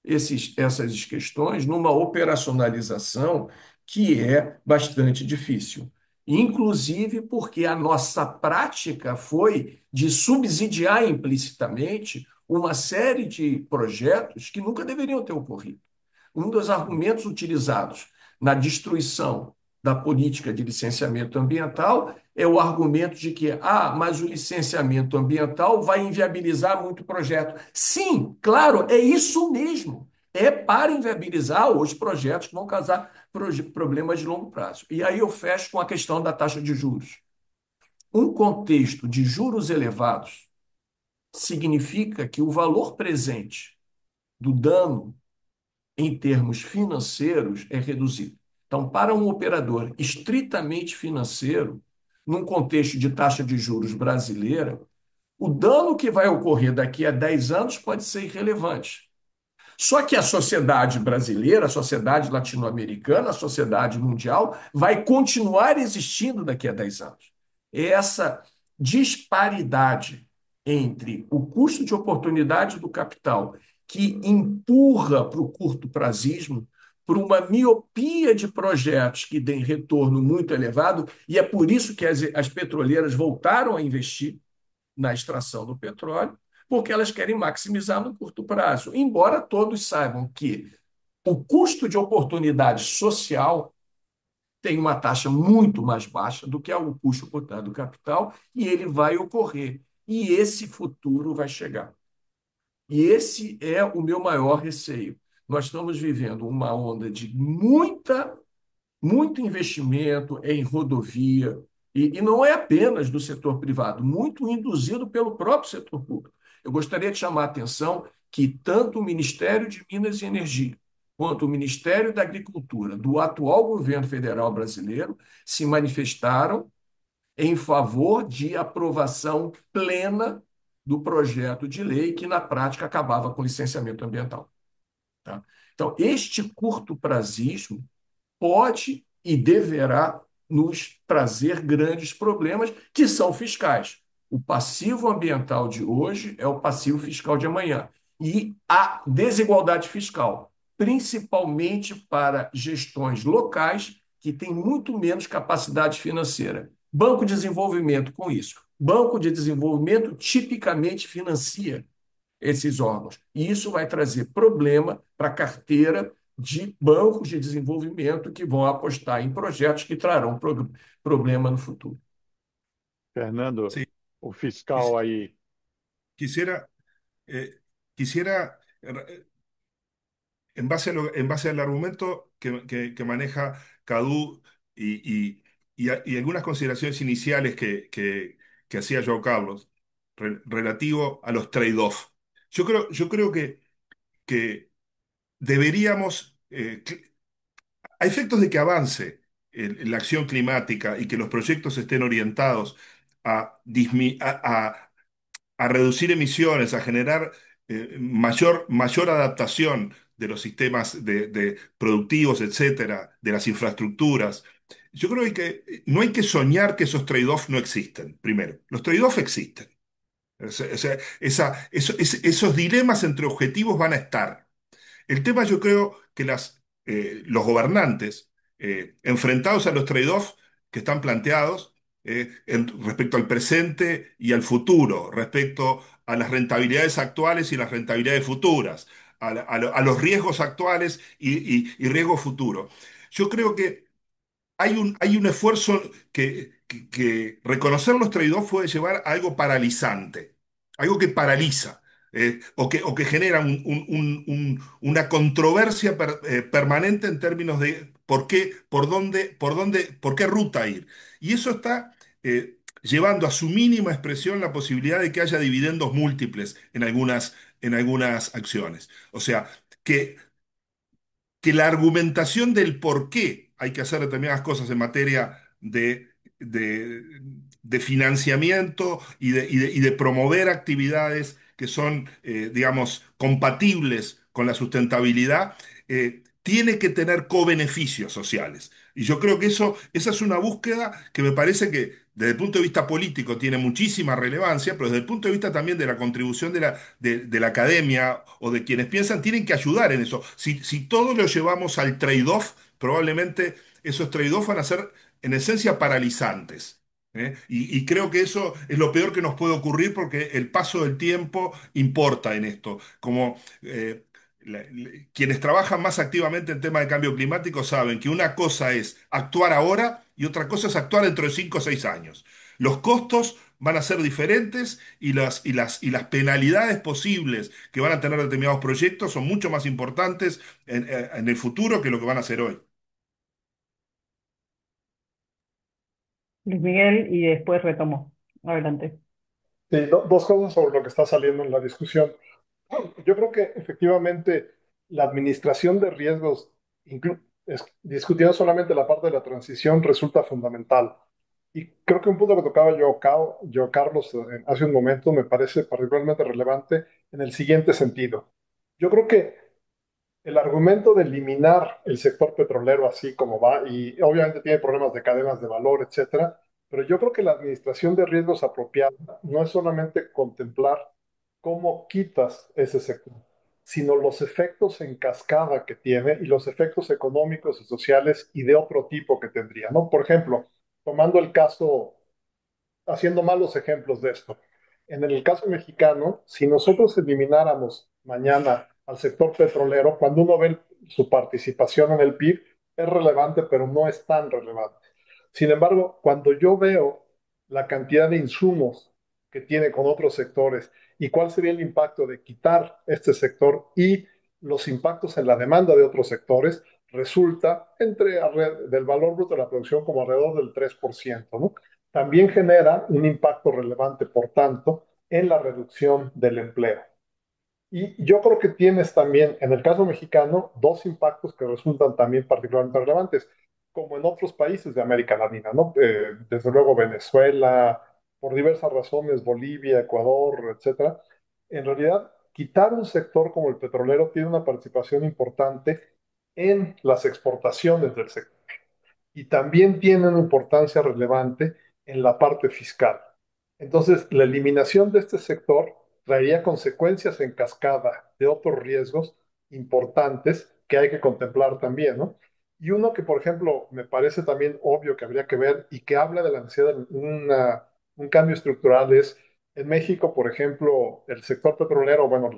essas questões numa operacionalização que é bastante difícil. Inclusive porque a nossa prática foi de subsidiar implicitamente uma série de projetos que nunca deveriam ter ocorrido. Um dos argumentos utilizados na destruição da política de licenciamento ambiental é o argumento de que, mas o licenciamento ambiental vai inviabilizar muito projeto. Sim, claro, é isso mesmo. É para inviabilizar os projetos que vão causar problemas de longo prazo. E aí eu fecho com a questão da taxa de juros. Um contexto de juros elevados significa que o valor presente do dano em termos financeiros, é reduzido. Então, para um operador estritamente financeiro, num contexto de taxa de juros brasileira, o dano que vai ocorrer daqui a 10 anos pode ser irrelevante. Só que a sociedade brasileira, a sociedade latino-americana, a sociedade mundial vai continuar existindo daqui a 10 anos. Essa disparidade entre o custo de oportunidade do capital, que empurra para o curto prazismo, para uma miopia de projetos que deem retorno muito elevado, e é por isso que as petroleiras voltaram a investir na extração do petróleo, porque elas querem maximizar no curto prazo. Embora todos saibam que o custo de oportunidade social tem uma taxa muito mais baixa do que o custo de oportunidade do capital, e ele vai ocorrer. E esse futuro vai chegar. E esse é o meu maior receio. Nós estamos vivendo uma onda de muito investimento em rodovia, e não é apenas do setor privado, muito induzido pelo próprio setor público. Eu gostaria de chamar a atenção que tanto o Ministério de Minas e Energia quanto o Ministério da Agricultura do atual governo federal brasileiro se manifestaram em favor de aprovação plena do projeto de lei que, na prática, acabava com o licenciamento ambiental. Tá? Então, este curto prazismo pode e deverá nos trazer grandes problemas que são fiscais. O passivo ambiental de hoje é o passivo fiscal de amanhã. E a desigualdade fiscal, principalmente para gestões locais que têm muito menos capacidade financeira. Banco de Desenvolvimento com isso. Banco de Desenvolvimento tipicamente financia esses órgãos. E isso vai trazer problema para a carteira de bancos de desenvolvimento que vão apostar em projetos que trarão problema no futuro. Fernando, Sí, o quis- fiscal aí. quisiera, quisiera en base al argumento que maneja Cadu y algunas consideraciones iniciales que hacía Joao Carlos relativo a los trade-off. Yo creo que deberíamos, a efectos de que avance la acción climática y que los proyectos estén orientados a reducir emisiones, a generar mayor adaptación de los sistemas de productivos, etcétera, de las infraestructuras. Yo creo que no hay que soñar que esos trade-offs no existen. Primero, los trade-offs existen. Esos dilemas entre objetivos van a estar. El tema yo creo que los gobernantes, enfrentados a los trade-offs que están planteados respecto al presente y al futuro, respecto a las rentabilidades actuales y las rentabilidades futuras, a los riesgos actuales y riesgos futuros. Yo creo que hay un esfuerzo que reconocer los trade-offs puede llevar a algo paralizante, algo que paraliza, o que genera una controversia permanente en términos de por qué, por qué ruta ir. Y eso está llevando a su mínima expresión la posibilidad de que haya dividendos múltiples en algunas acciones. O sea, que que la argumentación del por qué hay que hacer determinadas cosas en materia de, de financiamiento y de promover actividades que son, digamos, compatibles con la sustentabilidad, tiene que tener co-beneficios sociales. Y yo creo que esa es una búsqueda que me parece que desde el punto de vista político tiene muchísima relevancia, pero desde el punto de vista también de la contribución de la academia o de quienes piensan, tienen que ayudar en eso. Si todo lo llevamos al trade-off, probablemente esos trade-off van a ser en esencia paralizantes. Y creo que eso es lo peor que nos puede ocurrir porque el paso del tiempo importa en esto. Como quienes trabajan más activamente en temas de cambio climático saben que una cosa es actuar ahora y otra cosa es actuar dentro de 5 o 6 años. Los costos van a ser diferentes y las penalidades posibles que van a tener determinados proyectos son mucho más importantes en el futuro que lo que van a hacer hoy. Luis Miguel, y después retomo. Adelante. Sí, dos cosas sobre lo que está saliendo en la discusión. Yo creo que efectivamente la administración de riesgos, discutiendo solamente la parte de la transición, resulta fundamental. Y creo que un punto que tocaba yo Carlos, hace un momento me parece particularmente relevante en el siguiente sentido. Yo creo que el argumento de eliminar el sector petrolero así como va, y obviamente tiene problemas de cadenas de valor, etcétera, pero yo creo que la administración de riesgos apropiada no es solamente contemplar cómo quitas ese sector, sino los efectos en cascada que tiene y los efectos económicos y sociales y de otro tipo que tendría, ¿no? Por ejemplo, tomando el caso, haciendo malos ejemplos de esto. En el caso mexicano, si nosotros elimináramos mañana al sector petrolero, cuando uno ve su participación en el PIB, es relevante, pero no es tan relevante. Sin embargo, cuando yo veo la cantidad de insumos que tiene con otros sectores y cuál sería el impacto de quitar este sector y los impactos en la demanda de otros sectores, resulta del valor bruto de la producción como alrededor del 3%, ¿no? También genera un impacto relevante, por tanto, en la reducción del empleo. Y yo creo que tienes también, en el caso mexicano, dos impactos que resultan también particularmente relevantes, como en otros países de América Latina, ¿no? Desde luego Venezuela, por diversas razones, Bolivia, Ecuador, etcétera. En realidad, quitar un sector como el petrolero tiene una participación importante en las exportaciones del sector y también tiene una importancia relevante en la parte fiscal. Entonces, la eliminación de este sector traería consecuencias en cascada de otros riesgos importantes que hay que contemplar también, ¿no? Y uno que, por ejemplo, me parece también obvio que habría que ver y que habla de la necesidad de un cambio estructural es, en México, por ejemplo, el sector petrolero, bueno,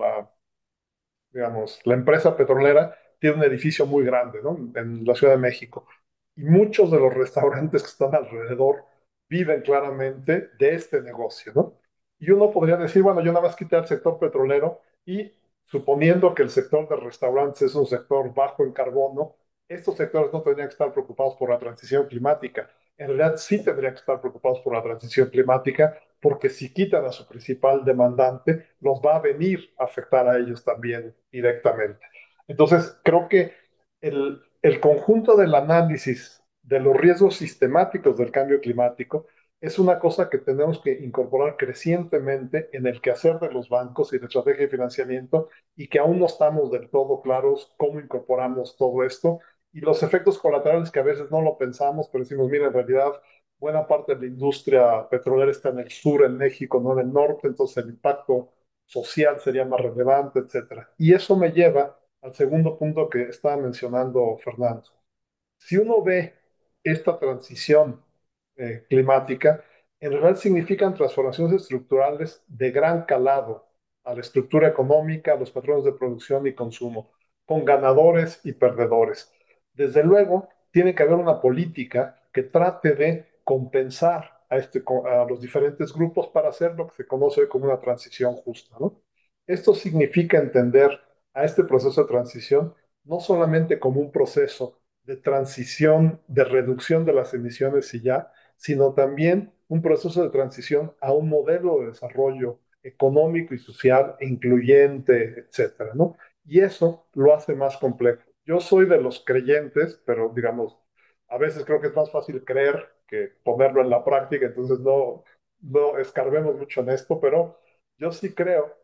digamos, la empresa petrolera tiene un edificio muy grande, ¿no? En la Ciudad de México. Y muchos de los restaurantes que están alrededor viven claramente de este negocio, ¿no? Y uno podría decir, bueno, yo nada más quité el sector petrolero y suponiendo que el sector de restaurantes es un sector bajo en carbono, estos sectores no tendrían que estar preocupados por la transición climática. En realidad sí tendrían que estar preocupados por la transición climática porque si quitan a su principal demandante, los va a venir a afectar a ellos también directamente. Entonces, creo que el conjunto del análisis de los riesgos sistemáticos del cambio climático es una cosa que tenemos que incorporar crecientemente en el quehacer de los bancos y la estrategia de financiamiento y que aún no estamos del todo claros cómo incorporamos todo esto y los efectos colaterales que a veces no lo pensamos, pero decimos, mira, en realidad buena parte de la industria petrolera está en el sur, en México, no en el norte, entonces el impacto social sería más relevante, etcétera. Y eso me lleva al segundo punto que estaba mencionando Fernando. Si uno ve esta transición climática, en realidad significan transformaciones estructurales de gran calado a la estructura económica, a los patrones de producción y consumo, con ganadores y perdedores. Desde luego, tiene que haber una política que trate de compensar a los diferentes grupos para hacer lo que se conoce como una transición justa, ¿no? Esto significa entender a este proceso de transición no solamente como un proceso de transición, de reducción de las emisiones y ya, sino también un proceso de transición a un modelo de desarrollo económico y social incluyente, etcétera, ¿no? Y eso lo hace más complejo. Yo soy de los creyentes, pero digamos, a veces creo que es más fácil creer que ponerlo en la práctica, entonces no escarbemos mucho en esto, pero yo sí creo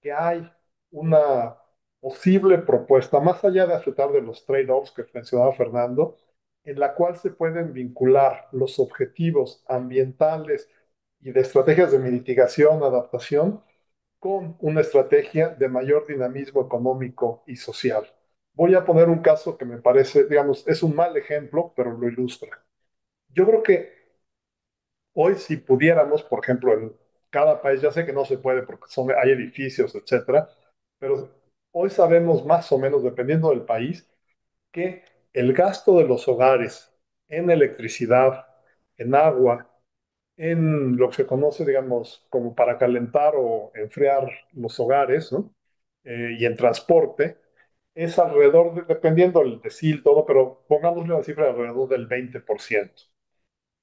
que hay una posible propuesta, más allá de aceptar de los trade-offs que mencionaba Fernando, en la cual se pueden vincular los objetivos ambientales y de estrategias de mitigación, adaptación, con una estrategia de mayor dinamismo económico y social. Voy a poner un caso que me parece, digamos, es un mal ejemplo, pero lo ilustra. Yo creo que hoy si pudiéramos, por ejemplo, en cada país, ya sé que no se puede porque hay edificios, etcétera, pero hoy sabemos más o menos, dependiendo del país, que el gasto de los hogares en electricidad, en agua, en lo que se conoce, digamos, como para calentar o enfriar los hogares, ¿no? Y en transporte, es alrededor, dependiendo del decil, todo, pero pongámosle una cifra de alrededor del 20%.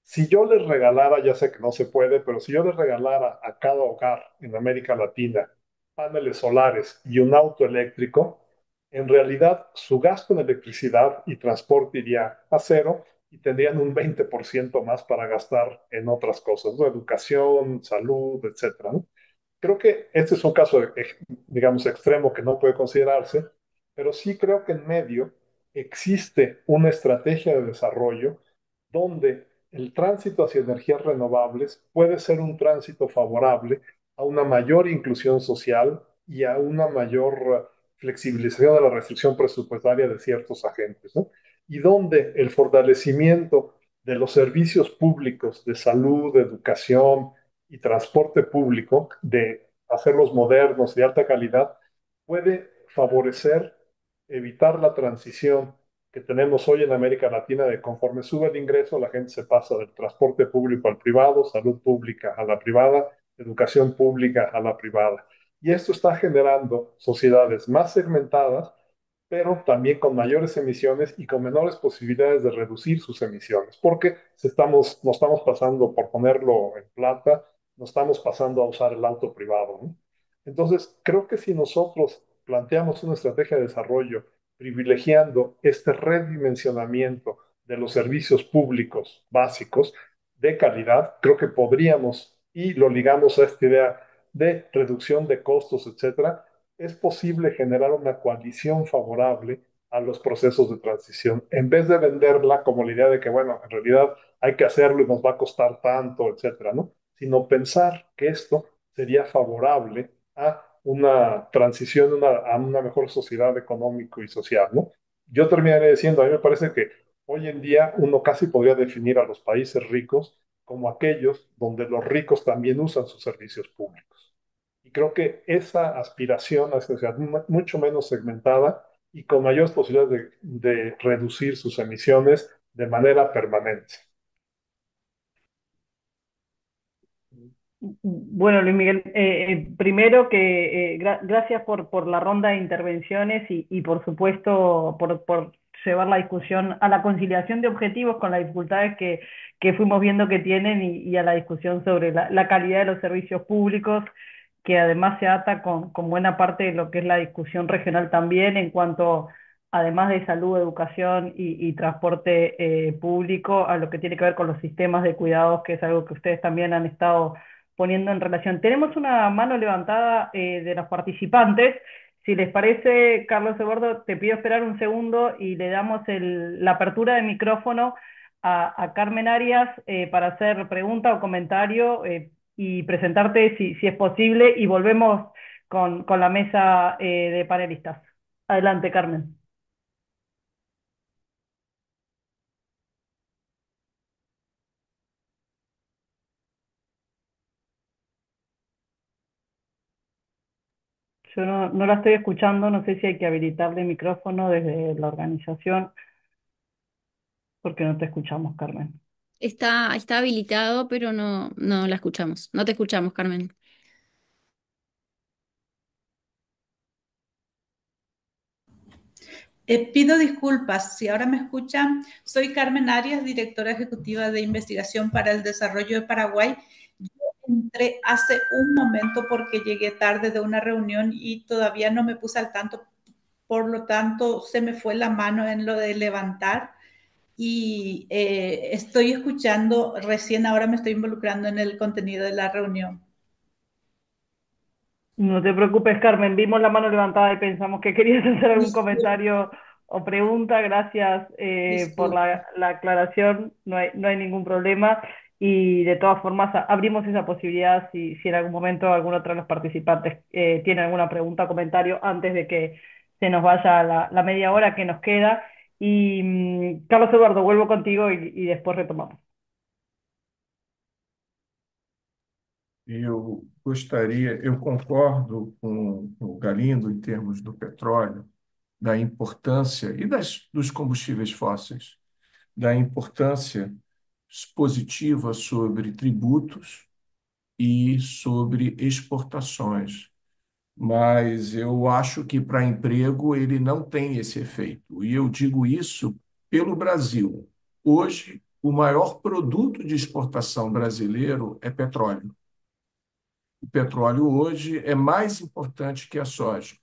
Si yo les regalara, ya sé que no se puede, pero si yo les regalara a cada hogar en América Latina paneles solares y un auto eléctrico, en realidad su gasto en electricidad y transporte iría a cero y tendrían un 20% más para gastar en otras cosas, ¿no? Educación, salud, etcétera, ¿no? Creo que este es un caso, digamos, extremo que no puede considerarse, pero sí creo que en medio existe una estrategia de desarrollo donde el tránsito hacia energías renovables puede ser un tránsito favorable a una mayor inclusión social y a una mayor flexibilización de la restricción presupuestaria de ciertos agentes, ¿no? Y donde el fortalecimiento de los servicios públicos de salud, de educación, y transporte público, de hacerlos modernos y de alta calidad, puede favorecer, evitar la transición que tenemos hoy en América Latina de conforme sube el ingreso, la gente se pasa del transporte público al privado, salud pública a la privada, educación pública a la privada. Y esto está generando sociedades más segmentadas, pero también con mayores emisiones y con menores posibilidades de reducir sus emisiones, porque nos estamos pasando, por ponerlo en plata, nos estamos pasando a usar el auto privado, ¿no? Entonces, creo que si nosotros planteamos una estrategia de desarrollo privilegiando este redimensionamiento de los servicios públicos básicos de calidad, creo que podríamos, y lo ligamos a esta idea de reducción de costos, etcétera, es posible generar una coalición favorable a los procesos de transición, en vez de venderla como la idea de que, bueno, en realidad hay que hacerlo y nos va a costar tanto, etcétera, ¿no? Sino pensar que esto sería favorable a una transición a una mejor sociedad económico y social, ¿no? Yo terminaré diciendo, a mí me parece que hoy en día uno casi podría definir a los países ricos como aquellos donde los ricos también usan sus servicios públicos. Y creo que esa aspiración a una sociedad mucho menos segmentada y con mayores posibilidades de reducir sus emisiones de manera permanente. Bueno, Luis Miguel, primero que gracias por la ronda de intervenciones y por supuesto por llevar la discusión a la conciliación de objetivos con las dificultades que fuimos viendo que tienen y a la discusión sobre la calidad de los servicios públicos, que además se ata con buena parte de lo que es la discusión regional también en cuanto, además de salud, educación y transporte público, a lo que tiene que ver con los sistemas de cuidados, que es algo que ustedes también han estado poniendo en relación. Tenemos una mano levantada de los participantes. Si les parece, Carlos Eduardo, te pido esperar un segundo y le damos la apertura de micrófono a Carmen Arias para hacer pregunta o comentario y presentarte si es posible y volvemos con la mesa de panelistas. Adelante, Carmen. Yo no la estoy escuchando, no sé si hay que habilitarle micrófono desde la organización. porque no te escuchamos, Carmen. Está habilitado, pero no la escuchamos. No te escuchamos, Carmen. Pido disculpas si ahora me escuchan. Soy Carmen Arias, directora ejecutiva de investigación para el desarrollo de Paraguay. Yo entré hace un momento porque llegué tarde de una reunión y todavía no me puse al tanto. Por lo tanto, se me fue la mano en lo de levantar y estoy escuchando, recién ahora me estoy involucrando en el contenido de la reunión. No te preocupes, Carmen. Vimos la mano levantada y pensamos que querías hacer algún Disculpe, comentario o pregunta. Gracias por disculpe. la aclaración. No hay ningún problema. Y de todas formas, abrimos esa posibilidad si en algún momento alguno otro de los participantes tiene alguna pregunta o comentario antes de que se nos vaya la media hora que nos queda. Y Carlos Eduardo, vuelvo contigo y después retomamos. Eu concordo com o Galindo em termos do petróleo, da importância e dos combustíveis fósseis, da importância positiva sobre tributos e sobre exportações. Mas eu acho que para emprego ele não tem esse efeito. E eu digo isso pelo Brasil. Hoje, o maior produto de exportação brasileiro é petróleo. O petróleo hoje é mais importante que a soja.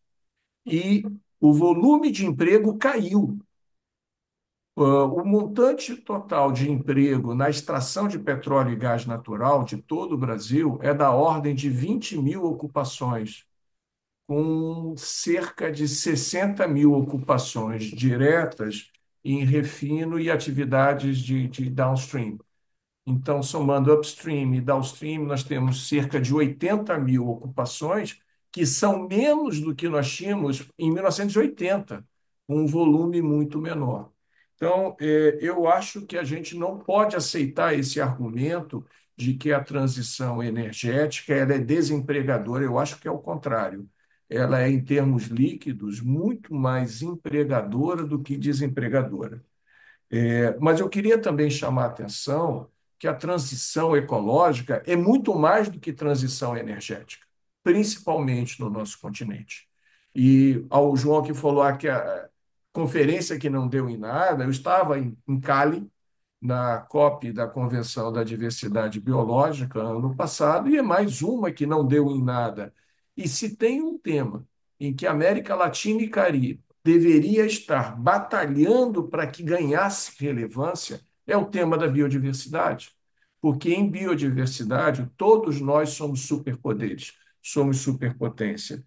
E o volume de emprego caiu. O montante total de emprego na extração de petróleo e gás natural de todo o Brasil é da ordem de 20 mil ocupações, com cerca de 60 mil ocupações diretas em refino e atividades de downstream. Então, somando upstream e downstream, nós temos cerca de 80 mil ocupações, que são menos do que nós tínhamos em 1980, com um volume muito menor. Então, eu acho que a gente não pode aceitar esse argumento de que a transição energética ela é desempregadora. Eu acho que é o contrário. Ela é, em termos líquidos, muito mais empregadora do que desempregadora. Mas eu queria também chamar a atenção que a transição ecológica é muito mais do que transição energética, principalmente no nosso continente. E ao João que falou que a conferência que não deu em nada, eu estava em Cali, na COP da Convenção da Diversidade Biológica, ano passado, e é mais uma que não deu em nada. E se tem um tema em que a América Latina e Caribe deveria estar batalhando para que ganhasse relevância, é o tema da biodiversidade. Porque em biodiversidade, todos nós somos superpoderes, somos superpotência.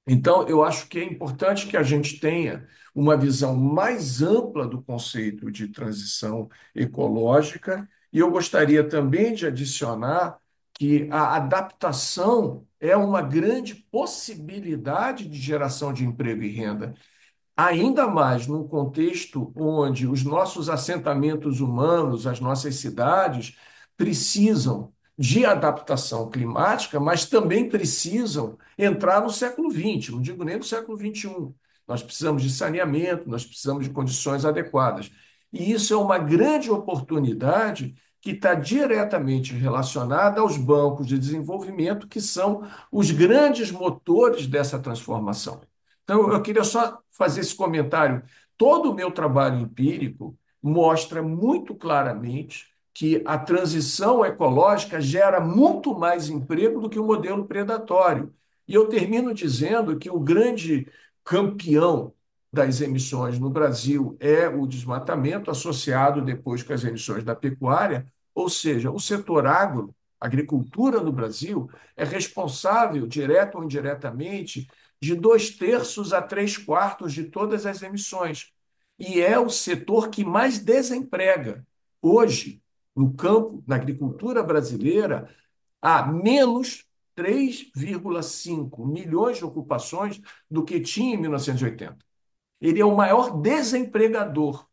Então, eu acho que é importante que a gente tenha uma visão mais ampla do conceito de transição ecológica, e eu gostaria também de adicionar que a adaptação é uma grande possibilidade de geração de emprego e renda, ainda mais num contexto onde os nossos assentamentos humanos, as nossas cidades, precisam de adaptação climática, mas também precisam entrar no século XX, não digo nem no século XXI. Nós precisamos de saneamento, nós precisamos de condições adequadas. E isso é uma grande oportunidade que está diretamente relacionada aos bancos de desenvolvimento, que são os grandes motores dessa transformação. Então, eu queria só fazer esse comentário. Todo o meu trabalho empírico mostra muito claramente que a transição ecológica gera muito mais emprego do que o modelo predatório. E eu termino dizendo que o grande campeão das emissões no Brasil é o desmatamento, associado depois com as emissões da pecuária, ou seja, o setor agro, a agricultura no Brasil, é responsável, direto ou indiretamente, de 2/3 a 3/4 de todas as emissões. E é o setor que mais desemprega. Hoje, no campo, na agricultura brasileira, há menos 3,5 milhões de ocupações do que tinha em 1980. Ele é o maior desempregador.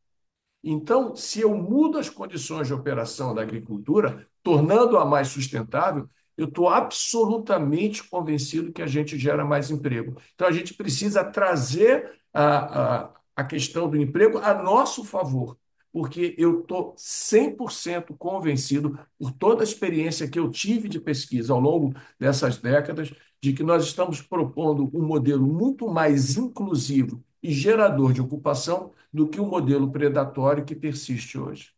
Então, se eu mudo as condições de operação da agricultura, tornando-a mais sustentável, eu estou absolutamente convencido que a gente gera mais emprego. Então, a gente precisa trazer a questão do emprego a nosso favor, porque eu estou 100% convencido, por toda a experiência que eu tive de pesquisa ao longo dessas décadas, de que nós estamos propondo um modelo muito mais inclusivo e gerador de ocupação do que o modelo predatório que persiste hoje.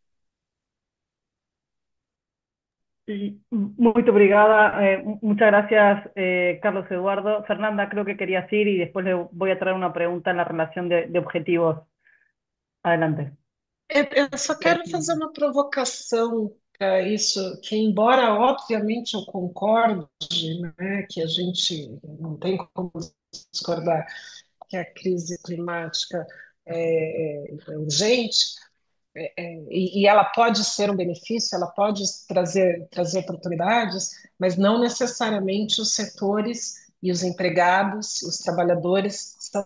Muy obrigada, muchas gracias, Carlos Eduardo. Fernanda, creo que querías ir y después le voy a traer una pregunta en la relación de objetivos. Adelante. Eu só quero fazer uma provocação para isso, que embora obviamente eu concorde, né, que a gente não tem como discordar que a crise climática é urgente, e ela pode ser um benefício, ela pode trazer oportunidades, mas não necessariamente os setores e os empregados, os trabalhadores são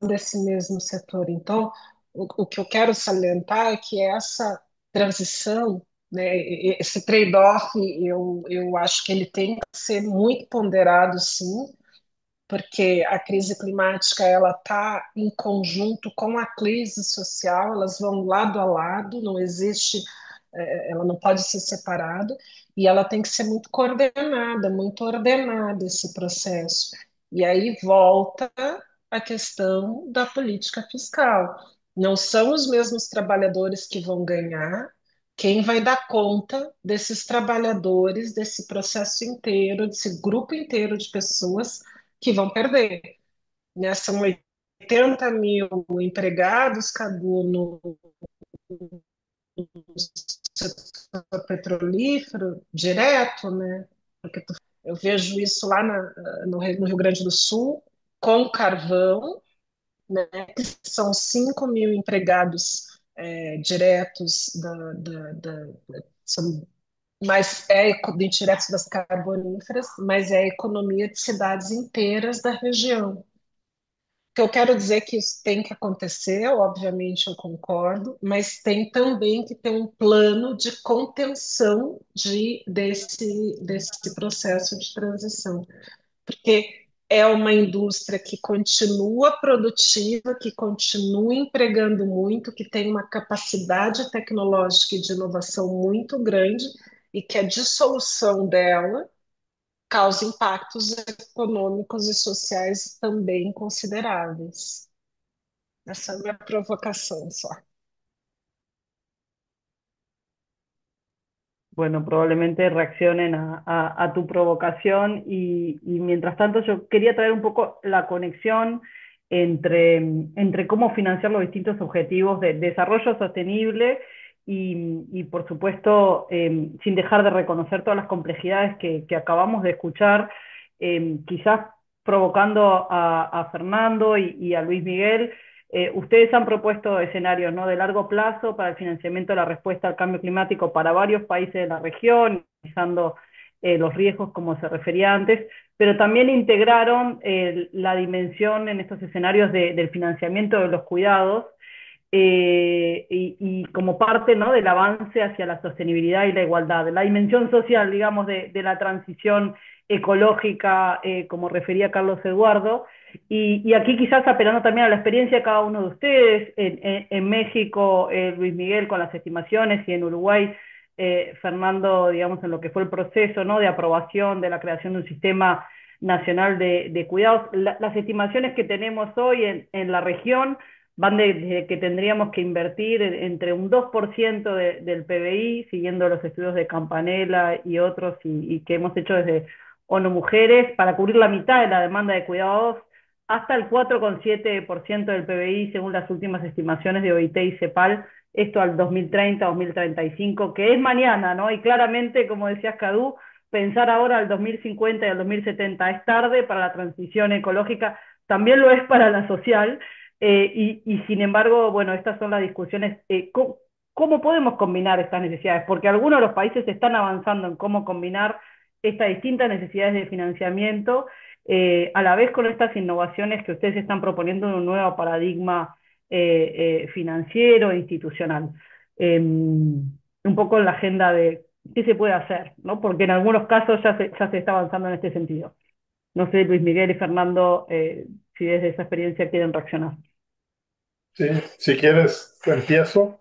desse mesmo setor. Então, o que eu quero salientar é que essa transição, né, esse trade-off, eu acho que ele tem que ser muito ponderado, sim, porque a crise climática ela está em conjunto com a crise social, elas vão lado a lado, não existe, ela não pode ser separada, e ela tem que ser muito coordenada, muito ordenada esse processo. E aí volta a questão da política fiscal. Não são os mesmos trabalhadores que vão ganhar, quem vai dar conta desses trabalhadores, desse processo inteiro, desse grupo inteiro de pessoas que vão perder, né? São 80 mil empregados, Cadu, no setor petrolífero, direto, né? Porque eu vejo isso lá no Rio Grande do Sul, com carvão, né? Que são 5 mil empregados diretos são mas de diretos das carboníferas, mas é a economia de cidades inteiras da região. Que eu quero dizer que isso tem que acontecer, obviamente eu concordo, mas tem também que ter um plano de contenção desse processo de transição, porque é uma indústria que continua produtiva, que continua empregando muito, que tem uma capacidade tecnológica e de inovação muito grande e que a dissolução dela causa impactos econômicos e sociais também consideráveis. Essa é a minha provocação só. Bueno, probablemente reaccionen a tu provocación y mientras tanto yo quería traer un poco la conexión entre cómo financiar los distintos objetivos de desarrollo sostenible y por supuesto, sin dejar de reconocer todas las complejidades que acabamos de escuchar, quizás provocando a Fernando y a Luis Miguel. Ustedes han propuesto escenarios, ¿no?, de largo plazo para el financiamiento de la respuesta al cambio climático para varios países de la región, analizando los riesgos como se refería antes, pero también integraron la dimensión en estos escenarios del financiamiento de los cuidados y como parte, ¿no?, del avance hacia la sostenibilidad y la igualdad, la dimensión social, digamos, de la transición ecológica, como refería Carlos Eduardo. Y aquí quizás apelando también a la experiencia de cada uno de ustedes, en México, Luis Miguel con las estimaciones y en Uruguay, Fernando, digamos, en lo que fue el proceso, ¿no?, de aprobación de la creación de un sistema nacional de cuidados. Las estimaciones que tenemos hoy en la región van desde que tendríamos que invertir entre un 2% del PBI, siguiendo los estudios de Campanella y otros, y que hemos hecho desde ONU Mujeres, para cubrir la mitad de la demanda de cuidados, hasta el 4,7% del PBI, según las últimas estimaciones de OIT y CEPAL, esto al 2030, 2035, que es mañana, ¿no? Y claramente, como decías, Cadu, pensar ahora al 2050 y al 2070 es tarde para la transición ecológica, también lo es para la social, y sin embargo, bueno, estas son las discusiones. ¿Cómo podemos combinar estas necesidades? Porque algunos de los países están avanzando en cómo combinar estas distintas necesidades de financiamiento, a la vez con estas innovaciones que ustedes están proponiendo en un nuevo paradigma financiero e institucional. Un poco en la agenda de qué se puede hacer, ¿no? Porque en algunos casos ya se está avanzando en este sentido. No sé, Luis Miguel y Fernando, si desde esa experiencia quieren reaccionar. Sí, si quieres, empiezo.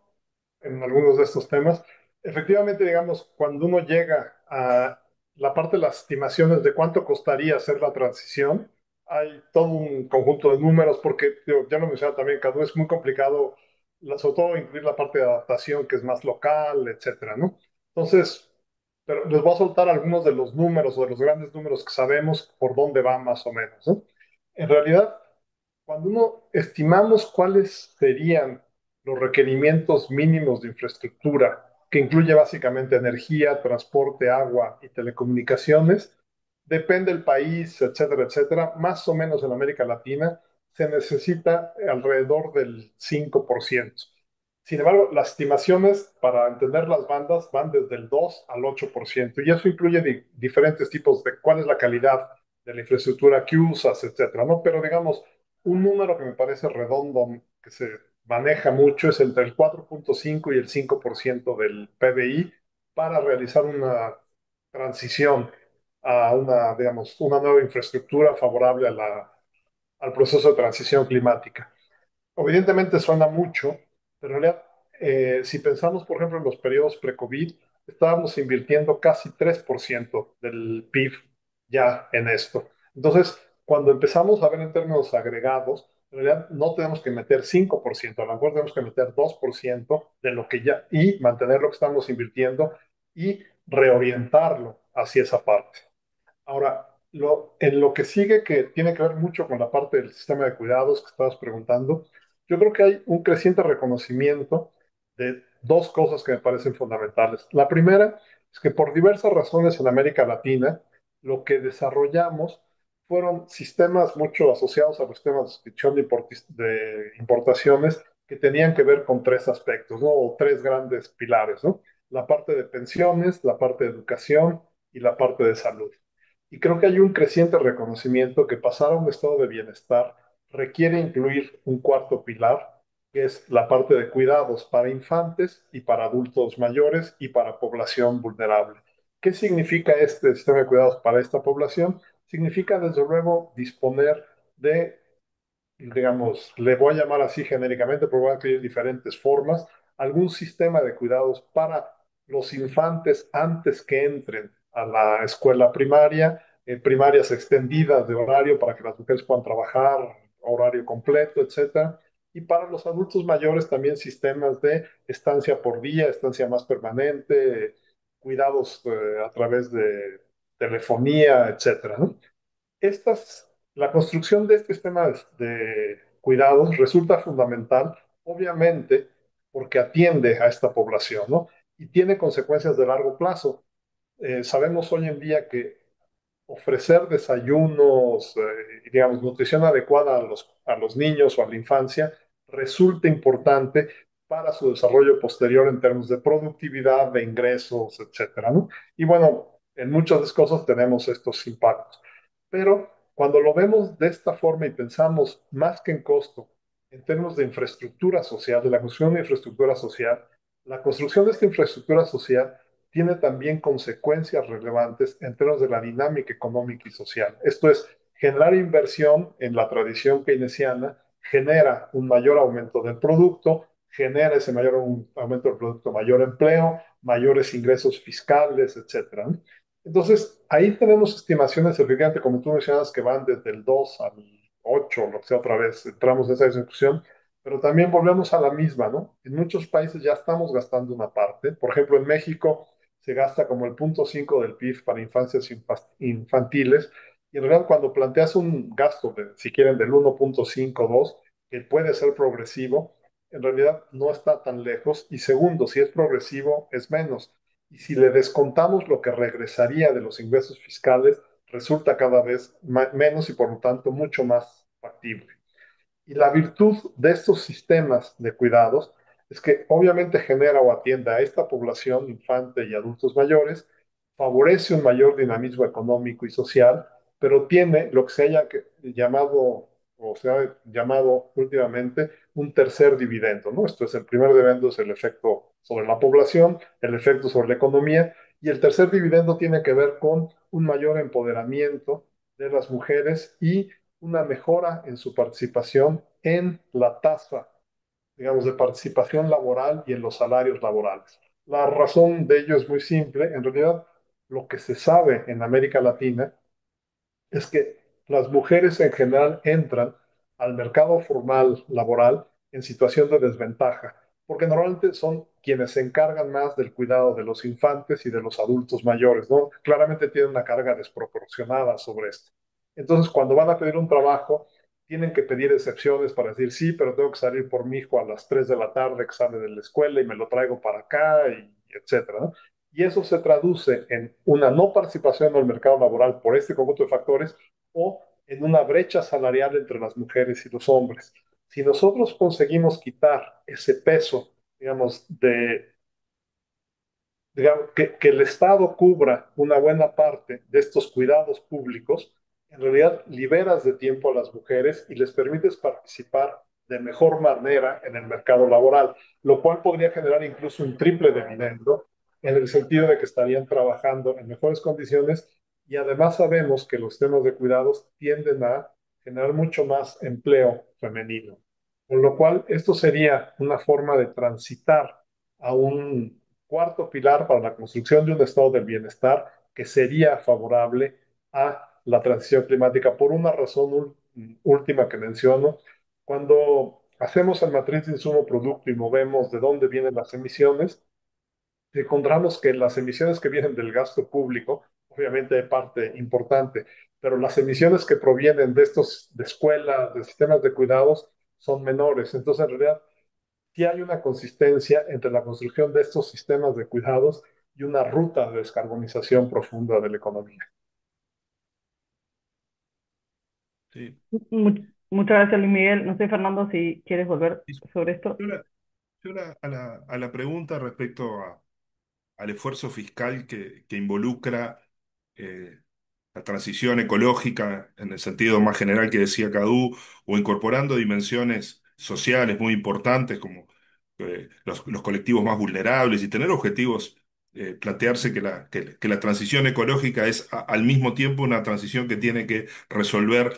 en algunos de estos temas. Efectivamente, digamos, cuando uno llega a la parte de las estimaciones de cuánto costaría hacer la transición, hay todo un conjunto de números, porque digo, ya lo mencionaba también, cada vez es muy complicado, sobre todo incluir la parte de adaptación que es más local, etcétera, ¿no? Entonces, pero les voy a soltar algunos de los números o de los grandes números que sabemos por dónde va más o menos, ¿no? En realidad, cuando uno estimamos cuáles serían los requerimientos mínimos de infraestructura, que incluye básicamente energía, transporte, agua y telecomunicaciones, depende del país, etcétera, etcétera, más o menos en América Latina se necesita alrededor del 5%. Sin embargo, las estimaciones para entender las bandas van desde el 2 al 8%, y eso incluye diferentes tipos de cuál es la calidad de la infraestructura que usas, etcétera, ¿no? Pero digamos, un número que me parece redondo, que se maneja mucho, es entre el 4.5 y el 5% del PBI para realizar una transición a una, digamos, una nueva infraestructura favorable a al proceso de transición climática. Evidentemente suena mucho, pero en realidad, si pensamos, por ejemplo, en los periodos pre-COVID, estábamos invirtiendo casi 3% del PIB ya en esto. Entonces, cuando empezamos a ver en términos agregados, en realidad no tenemos que meter 5%, a lo mejor tenemos que meter 2% de lo que ya, y mantener lo que estamos invirtiendo y reorientarlo hacia esa parte. Ahora, en lo que sigue, que tiene que ver mucho con la parte del sistema de cuidados que estabas preguntando, yo creo que hay un creciente reconocimiento de dos cosas que me parecen fundamentales. La primera es que por diversas razones en América Latina, lo que desarrollamos fueron sistemas mucho asociados a los sistemas de suscripción de importaciones que tenían que ver con tres aspectos, ¿no? O tres grandes pilares, ¿no? La parte de pensiones, la parte de educación y la parte de salud. Y creo que hay un creciente reconocimiento que pasar a un estado de bienestar requiere incluir un cuarto pilar, que es la parte de cuidados para infantes y para adultos mayores y para población vulnerable. ¿Qué significa este sistema de cuidados para esta población? Significa, desde luego, disponer de, digamos, le voy a llamar así genéricamente, pero voy a incluir diferentes formas, algún sistema de cuidados para los infantes antes que entren a la escuela primaria, primarias extendidas de horario para que las mujeres puedan trabajar horario completo, etcétera. Y para los adultos mayores también sistemas de estancia por día, estancia más permanente, cuidados a través de telefonía, etcétera, ¿no? La construcción de este sistema de cuidados resulta fundamental, obviamente, porque atiende a esta población, ¿no? Y tiene consecuencias de largo plazo. Sabemos hoy en día que ofrecer desayunos, digamos, nutrición adecuada a los niños o a la infancia resulta importante para su desarrollo posterior en términos de productividad, de ingresos, etcétera, ¿no? Y bueno, en muchas de las cosas tenemos estos impactos. Pero cuando lo vemos de esta forma y pensamos más que en costo, en términos de infraestructura social, de la construcción de infraestructura social, la construcción de esta infraestructura social tiene también consecuencias relevantes en términos de la dinámica económica y social. Esto es, generar inversión en la tradición keynesiana genera un mayor aumento del producto, genera ese mayor aumento del producto, mayor empleo, mayores ingresos fiscales, etcétera. Entonces, ahí tenemos estimaciones, efectivamente, como tú mencionas, que van desde el 2 al 8, lo que sea, otra vez entramos en esa discusión, pero también volvemos a la misma, ¿no? En muchos países ya estamos gastando una parte. Por ejemplo, en México se gasta como el 0.5 del PIB para infancias infantiles, y en realidad cuando planteas un gasto, si quieren, del 1.52, que puede ser progresivo, en realidad no está tan lejos, y segundo, si es progresivo, es menos. Y si le descontamos lo que regresaría de los ingresos fiscales, resulta cada vez menos y por lo tanto mucho más factible. Y la virtud de estos sistemas de cuidados es que obviamente genera o atiende a esta población infante y adultos mayores, favorece un mayor dinamismo económico y social, pero tiene lo que se haya llamado o se ha llamado últimamente un tercer dividendo, ¿no? Esto es, el primer dividendo es el efecto sobre la población, el efecto sobre la economía, y el tercer dividendo tiene que ver con un mayor empoderamiento de las mujeres y una mejora en su participación en la tasa digamos, de participación laboral y en los salarios laborales. La razón de ello es muy simple. En realidad, lo que se sabe en América Latina es que las mujeres en general entran al mercado formal laboral en situación de desventaja, porque normalmente son quienes se encargan más del cuidado de los infantes y de los adultos mayores, ¿no? Claramente tienen una carga desproporcionada sobre esto. Entonces, cuando van a pedir un trabajo, tienen que pedir excepciones para decir, sí, pero tengo que salir por mi hijo a las 3 de la tarde que sale de la escuela y me lo traigo para acá, y etcétera, ¿no? Y eso se traduce en una no participación en el mercado laboral por este conjunto de factores o en una brecha salarial entre las mujeres y los hombres. Si nosotros conseguimos quitar ese peso, digamos, digamos, que el Estado cubra una buena parte de estos cuidados públicos, en realidad liberas de tiempo a las mujeres y les permites participar de mejor manera en el mercado laboral, lo cual podría generar incluso un triple dividendo en el sentido de que estarían trabajando en mejores condiciones y además sabemos que los temas de cuidados tienden a generar mucho más empleo femenino. Con lo cual, esto sería una forma de transitar a un cuarto pilar para la construcción de un estado del bienestar que sería favorable a la transición climática por una razón última que menciono. Cuando hacemos el matriz de insumo producto y movemos de dónde vienen las emisiones, encontramos que las emisiones que vienen del gasto público, obviamente de parte importante, pero las emisiones que provienen de estos, de escuelas, de sistemas de cuidados, son menores. Entonces, en realidad, sí hay una consistencia entre la construcción de estos sistemas de cuidados y una ruta de descarbonización profunda de la economía. Sí. Muchas gracias, Luis Miguel. No sé, Fernando, si quieres volver Y sobre esto. a la pregunta respecto al esfuerzo fiscal que involucra eh, la transición ecológica en el sentido más general que decía Cadu, o incorporando dimensiones sociales muy importantes como los colectivos más vulnerables y tener objetivos, plantearse que la transición ecológica es al mismo tiempo una transición que tiene que resolver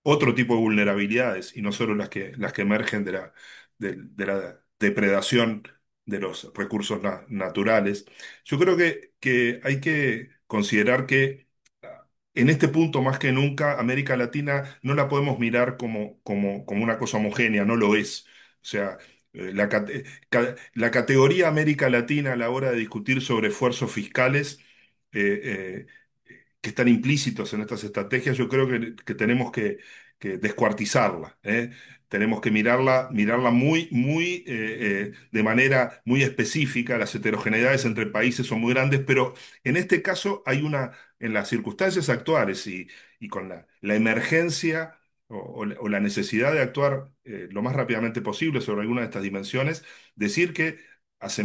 otro tipo de vulnerabilidades y no solo las que emergen de la depredación de los recursos naturales. Yo creo que hay que considerar que en este punto, más que nunca, América Latina no la podemos mirar como una cosa homogénea, no lo es. O sea, la categoría América Latina a la hora de discutir sobre esfuerzos fiscales que están implícitos en estas estrategias, yo creo que tenemos que descuartizarla, ¿eh? Tenemos que mirarla de manera muy específica. Las heterogeneidades entre países son muy grandes, pero en este caso en las circunstancias actuales y con la emergencia o la necesidad de actuar lo más rápidamente posible sobre alguna de estas dimensiones, decir que hace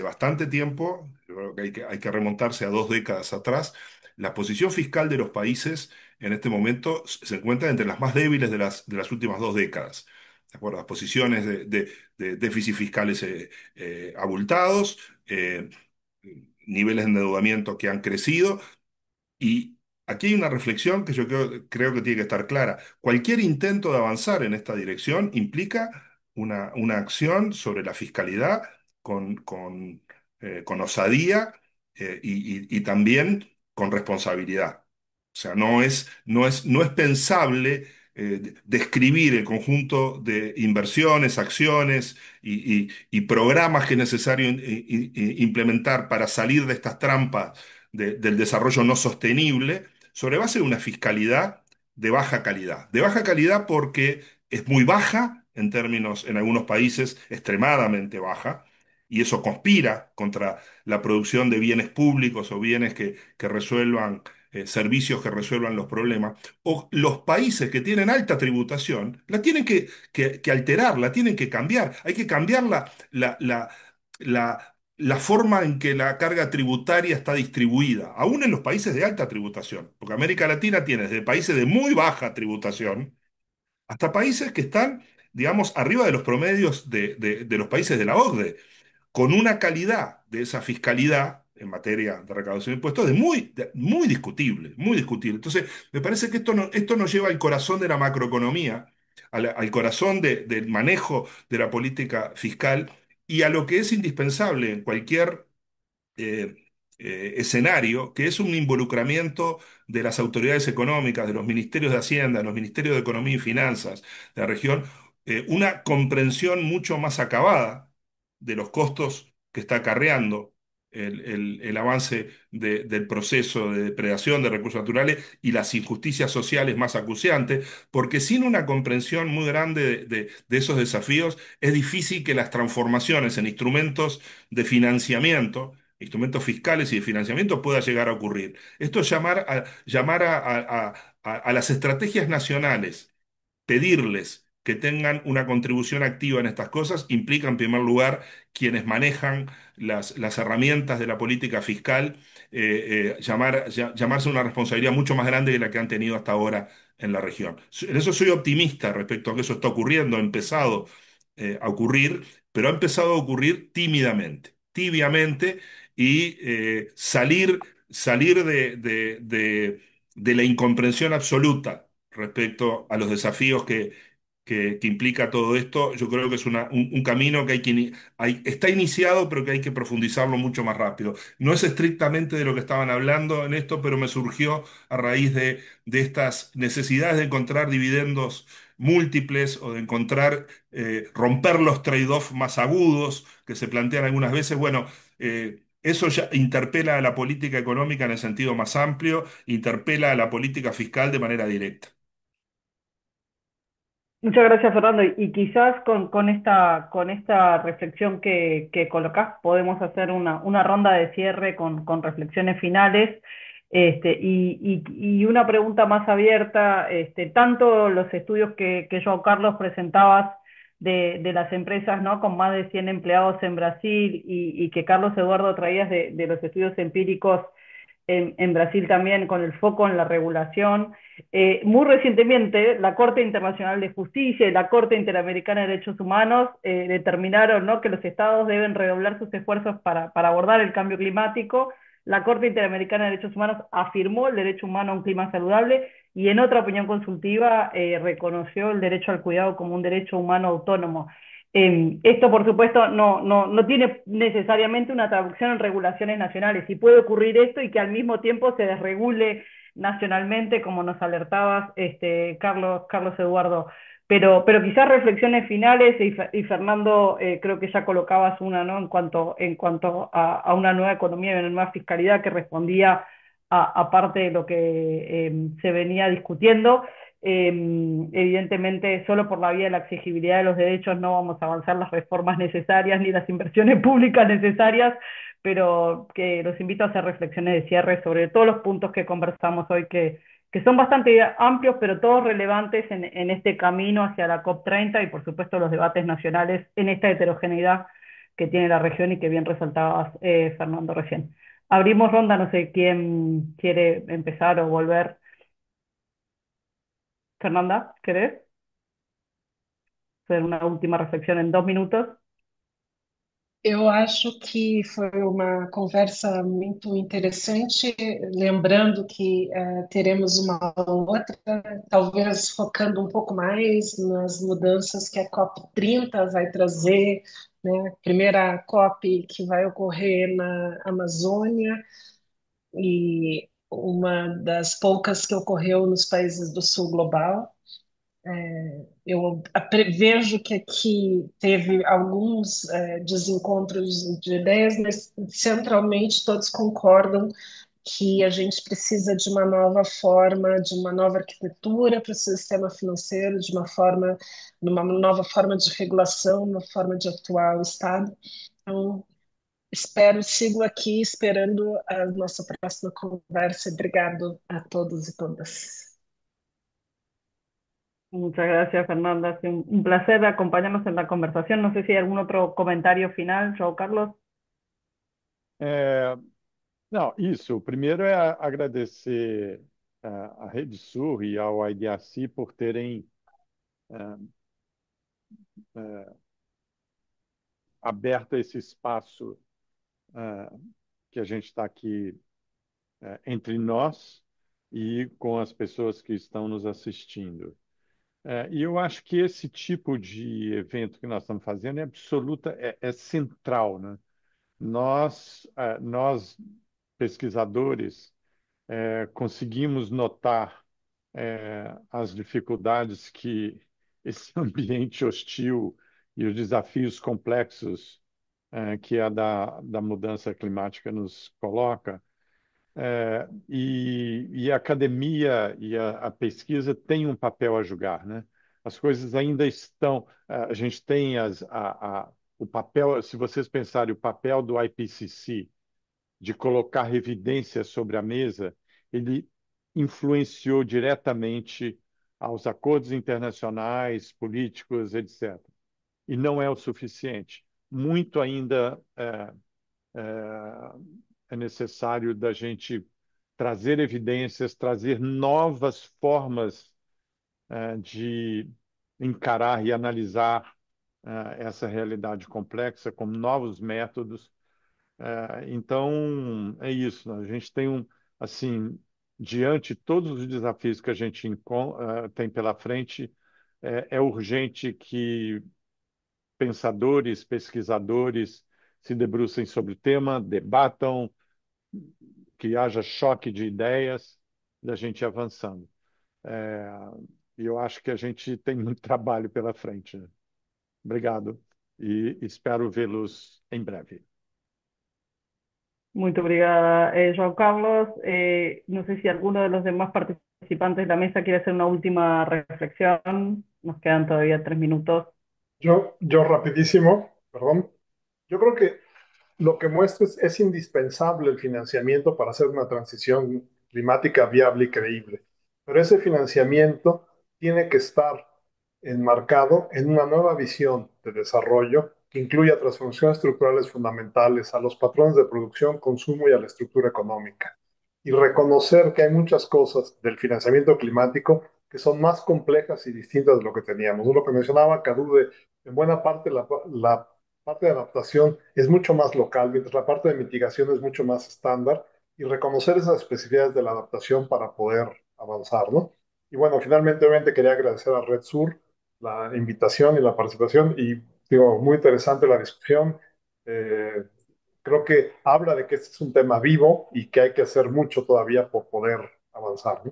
bastante tiempo, yo creo que hay que remontarse a 2 décadas atrás, la posición fiscal de los países en este momento se encuentra entre las más débiles de las últimas 2 décadas. ¿De acuerdo? Las posiciones de déficit fiscales abultados, niveles de endeudamiento que han crecido y aquí hay una reflexión que yo creo que tiene que estar clara. Cualquier intento de avanzar en esta dirección implica una acción sobre la fiscalidad con osadía y también con responsabilidad. O sea, no es pensable describir el conjunto de inversiones, acciones y programas que es necesario implementar para salir de estas trampas del desarrollo no sostenible sobre base de una fiscalidad de baja calidad. De baja calidad porque es muy baja en términos, en algunos países, extremadamente baja, y eso conspira contra la producción de bienes públicos o bienes que resuelvan, servicios que resuelvan los problemas. O los países que tienen alta tributación, la tienen que alterar, la tienen que cambiar. Hay que cambiar la forma en que la carga tributaria está distribuida, aún en los países de alta tributación, porque América Latina tiene desde países de muy baja tributación hasta países que están, digamos, arriba de los promedios de los países de la OCDE, con una calidad de esa fiscalidad en materia de recaudación de impuestos muy discutible, muy discutible. Entonces, me parece que esto nos lleva al corazón de la macroeconomía al corazón del manejo de la política fiscal y a lo que es indispensable en cualquier eh, escenario, que es un involucramiento de las autoridades económicas, de los ministerios de Hacienda, de los ministerios de Economía y Finanzas de la región, una comprensión mucho más acabada de los costos que está acarreando el avance del proceso de depredación de recursos naturales y las injusticias sociales más acuciantes, porque sin una comprensión muy grande de esos desafíos, es difícil que las transformaciones en instrumentos de financiamiento, instrumentos fiscales y de financiamiento pueda llegar a ocurrir. Esto es llamar a las estrategias nacionales, pedirles que tengan una contribución activa en estas cosas, implica en primer lugar quienes manejan las herramientas de la política fiscal, llamarse una responsabilidad mucho más grande de la que han tenido hasta ahora en la región. En eso soy optimista respecto a que eso está ocurriendo, ha empezado a ocurrir, pero ha empezado a ocurrir tímidamente, tibiamente, y salir de la incomprensión absoluta respecto a los desafíos que implica todo esto. Yo creo que es un camino que está iniciado, pero que hay que profundizarlo mucho más rápido. No es estrictamente de lo que estaban hablando en esto, pero me surgió a raíz de estas necesidades de encontrar dividendos múltiples o de romper los trade-off más agudos que se plantean algunas veces. Bueno, eso ya interpela a la política económica en el sentido más amplio, interpela a la política fiscal de manera directa. Muchas gracias, Fernando. Y quizás con esta reflexión que colocás, podemos hacer una ronda de cierre con reflexiones finales. Y una pregunta más abierta, tanto los estudios que João Carlos presentabas de las empresas, ¿no? Con más de 100 empleados en Brasil y que Carlos Eduardo traías de los estudios empíricos en Brasil también con el foco en la regulación. Muy recientemente, la Corte Internacional de Justicia y la Corte Interamericana de Derechos Humanos determinaron, ¿no?, que los estados deben redoblar sus esfuerzos para abordar el cambio climático. La Corte Interamericana de Derechos Humanos afirmó el derecho humano a un clima saludable y en otra opinión consultiva reconoció el derecho al cuidado como un derecho humano autónomo. Esto, por supuesto, no tiene necesariamente una traducción en regulaciones nacionales. Y puede ocurrir esto y que al mismo tiempo se desregule nacionalmente, como nos alertabas, Carlos Eduardo. Pero quizás reflexiones finales, y Fernando, creo que ya colocabas una, ¿no? En cuanto a una nueva economía y una nueva fiscalidad que respondía a parte de lo que se venía discutiendo. Evidentemente, solo por la vía de la exigibilidad de los derechos no vamos a avanzar las reformas necesarias ni las inversiones públicas necesarias, pero que los invito a hacer reflexiones de cierre sobre todos los puntos que conversamos hoy, que son bastante amplios, pero todos relevantes en este camino hacia la COP30 y, por supuesto, los debates nacionales en esta heterogeneidad que tiene la región y que bien resaltabas, Fernando, recién. Abrimos ronda, no sé quién quiere empezar o volver. Fernanda, ¿querés hacer una última reflexión en 2 minutos? Eu acho que foi uma conversa muito interessante, lembrando que teremos uma outra, talvez focando um pouco mais nas mudanças que a COP30 vai trazer, né? Primeira COP que vai ocorrer na Amazônia e uma das poucas que ocorreu nos países do Sul Global. Eu vejo que aqui teve alguns desencontros de ideias, mas centralmente todos concordam que a gente precisa de uma nova forma, de uma nova arquitetura para o sistema financeiro, de uma nova forma de regulação, uma forma de atuar o Estado. Então, sigo aqui esperando a nossa próxima conversa. Obrigado a todos e todas. Muchas gracias, Fernanda. Ha sido un placer acompañarnos en la conversación. No sé si hay algún otro comentario final, João Carlos. É, não, isso. O primeiro é agradecer a Rede Sur e ao IDRC por terem aberto esse espaço que a gente está aqui entre nós e com as pessoas que estão nos assistindo. E eu acho que esse tipo de evento que nós estamos fazendo é absoluta, é central, né? Nós pesquisadores, conseguimos notar as dificuldades que esse ambiente hostil e os desafios complexos que da mudança climática nos coloca. E a academia e a pesquisa têm um papel a jogar, né? As coisas ainda estão. A gente tem o papel, se vocês pensarem, o papel do IPCC de colocar evidências sobre a mesa, ele influenciou diretamente aos acordos internacionais, políticos, etc. E não é o suficiente. Muito ainda é necessário da gente trazer evidências, trazer novas formas de encarar e analisar essa realidade complexa com novos métodos. Então, é isso, né? A gente tem assim, diante de todos os desafios que a gente tem pela frente, é urgente que pensadores, pesquisadores se debrucem sobre o tema, debatam, que haja choque de ideias, da gente ir avançando. É, e eu acho que a gente tem muito trabalho pela frente, né? Obrigado e espero vê-los em breve. Muito obrigada, João Carlos. No sé si alguno de los demás participantes de la mesa quiere hacer una última reflexión. Nos quedan todavía 3 minutos. Yo rapidísimo, perdón. Yo creo que lo que muestra es indispensable el financiamiento para hacer una transición climática viable y creíble. Pero ese financiamiento tiene que estar enmarcado en una nueva visión de desarrollo que incluya transformaciones estructurales fundamentales a los patrones de producción, consumo y a la estructura económica. Y reconocer que hay muchas cosas del financiamiento climático que son más complejas y distintas de lo que teníamos. Lo que mencionaba Cadu, en buena parte la parte de adaptación es mucho más local, mientras la parte de mitigación es mucho más estándar, y reconocer esas especificidades de la adaptación para poder avanzar, ¿no? Y bueno, finalmente, obviamente, quería agradecer a Red Sur la invitación y la participación, y digo, muy interesante la discusión. Eh, Creo que habla de que este es un tema vivo y que hay que hacer mucho todavía por poder avanzar, ¿no?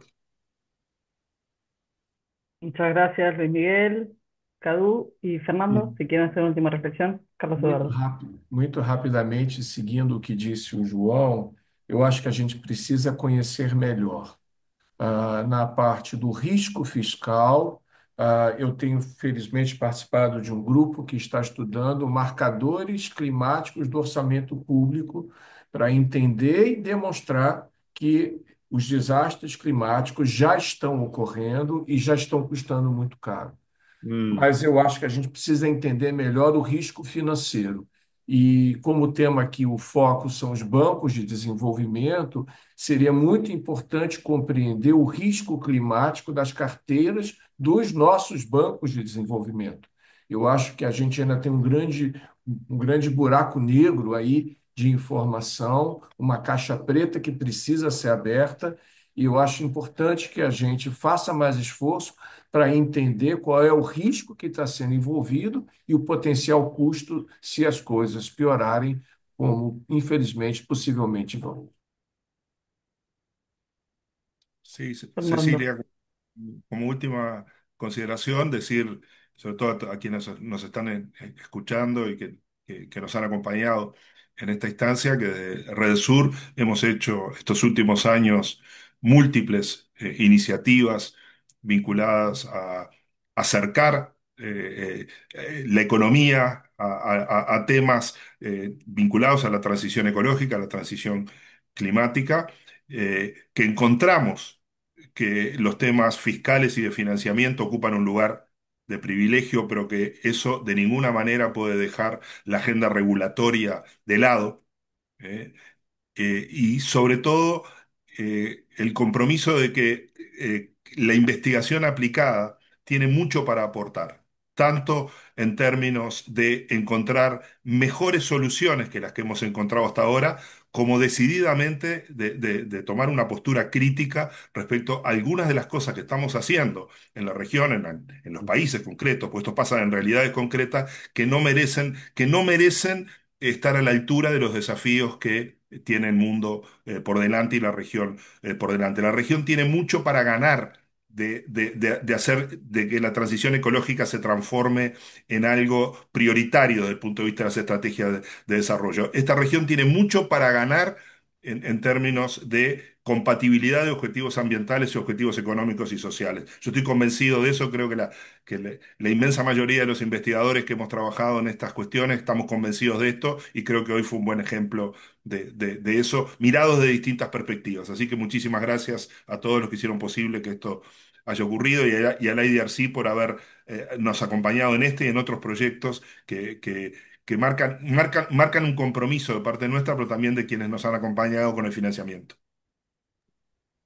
Muchas gracias, Luis Miguel, Cadu y E Fernando. Si quieren hacer una última reflexión, Carlos muito Eduardo. rápido, muito rapidamente, seguindo o que disse o João, eu acho que a gente precisa conhecer melhor. Na parte do risco fiscal. Eu tenho, felizmente, participado de um grupo que está estudando marcadores climáticos do orçamento público para entender e demonstrar que os desastres climáticos já estão ocorrendo e já estão custando muito caro. Mas eu acho que a gente precisa entender melhor o risco financeiro. E como o tema aqui, o foco são os bancos de desenvolvimento, seria muito importante compreender o risco climático das carteiras dos nossos bancos de desenvolvimento. Eu acho que a gente ainda tem um grande buraco negro aí de informação, uma caixa preta que precisa ser aberta, e eu acho importante que a gente faça mais esforço para entender qual é o risco que está sendo envolvido e o potencial custo se as coisas piorarem, como infelizmente possivelmente vão. Sí, Fernando. Cecilia, como última consideración, decir, sobre todo a quienes nos están escuchando y que nos han acompañado en esta instancia, que desde Red Sur hemos hecho estos últimos años múltiples iniciativas vinculadas a acercar la economía a temas vinculados a la transición ecológica, a la transición climática, que encontramos que los temas fiscales y de financiamiento ocupan un lugar de privilegio, pero que eso de ninguna manera puede dejar la agenda regulatoria de lado. ¿Eh? Y sobre todo el compromiso de que la investigación aplicada tiene mucho para aportar, tanto en términos de encontrar mejores soluciones que las que hemos encontrado hasta ahora, como decididamente de tomar una postura crítica respecto a algunas de las cosas que estamos haciendo en la región, en los países concretos, pues esto pasa en realidades concretas que no merecen estar a la altura de los desafíos que tiene el mundo por delante y la región por delante. La región tiene mucho para ganar de hacer de que la transición ecológica se transforme en algo prioritario desde el punto de vista de las estrategias de desarrollo. Esta región tiene mucho para ganar en términos de compatibilidad de objetivos ambientales y objetivos económicos y sociales. Yo estoy convencido de eso, creo que la inmensa mayoría de los investigadores que hemos trabajado en estas cuestiones estamos convencidos de esto y creo que hoy fue un buen ejemplo de eso, mirados de distintas perspectivas. Así que muchísimas gracias a todos los que hicieron posible que esto haya ocurrido y a la IDRC por haber nos acompañado en este y en otros proyectos que marcan un compromiso de parte nuestra, pero también de quienes nos han acompañado con el financiamiento.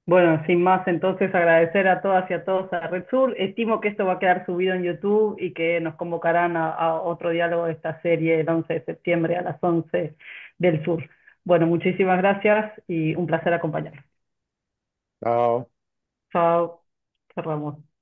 Bueno, sin más, entonces agradecer a todas y a todos a Red Sur. Estimo que esto va a quedar subido en YouTube y que nos convocarán a otro diálogo de esta serie el 11 de septiembre a las 11 del Sur. Bueno, muchísimas gracias y un placer acompañarlos. Chao. Chao, cerramos.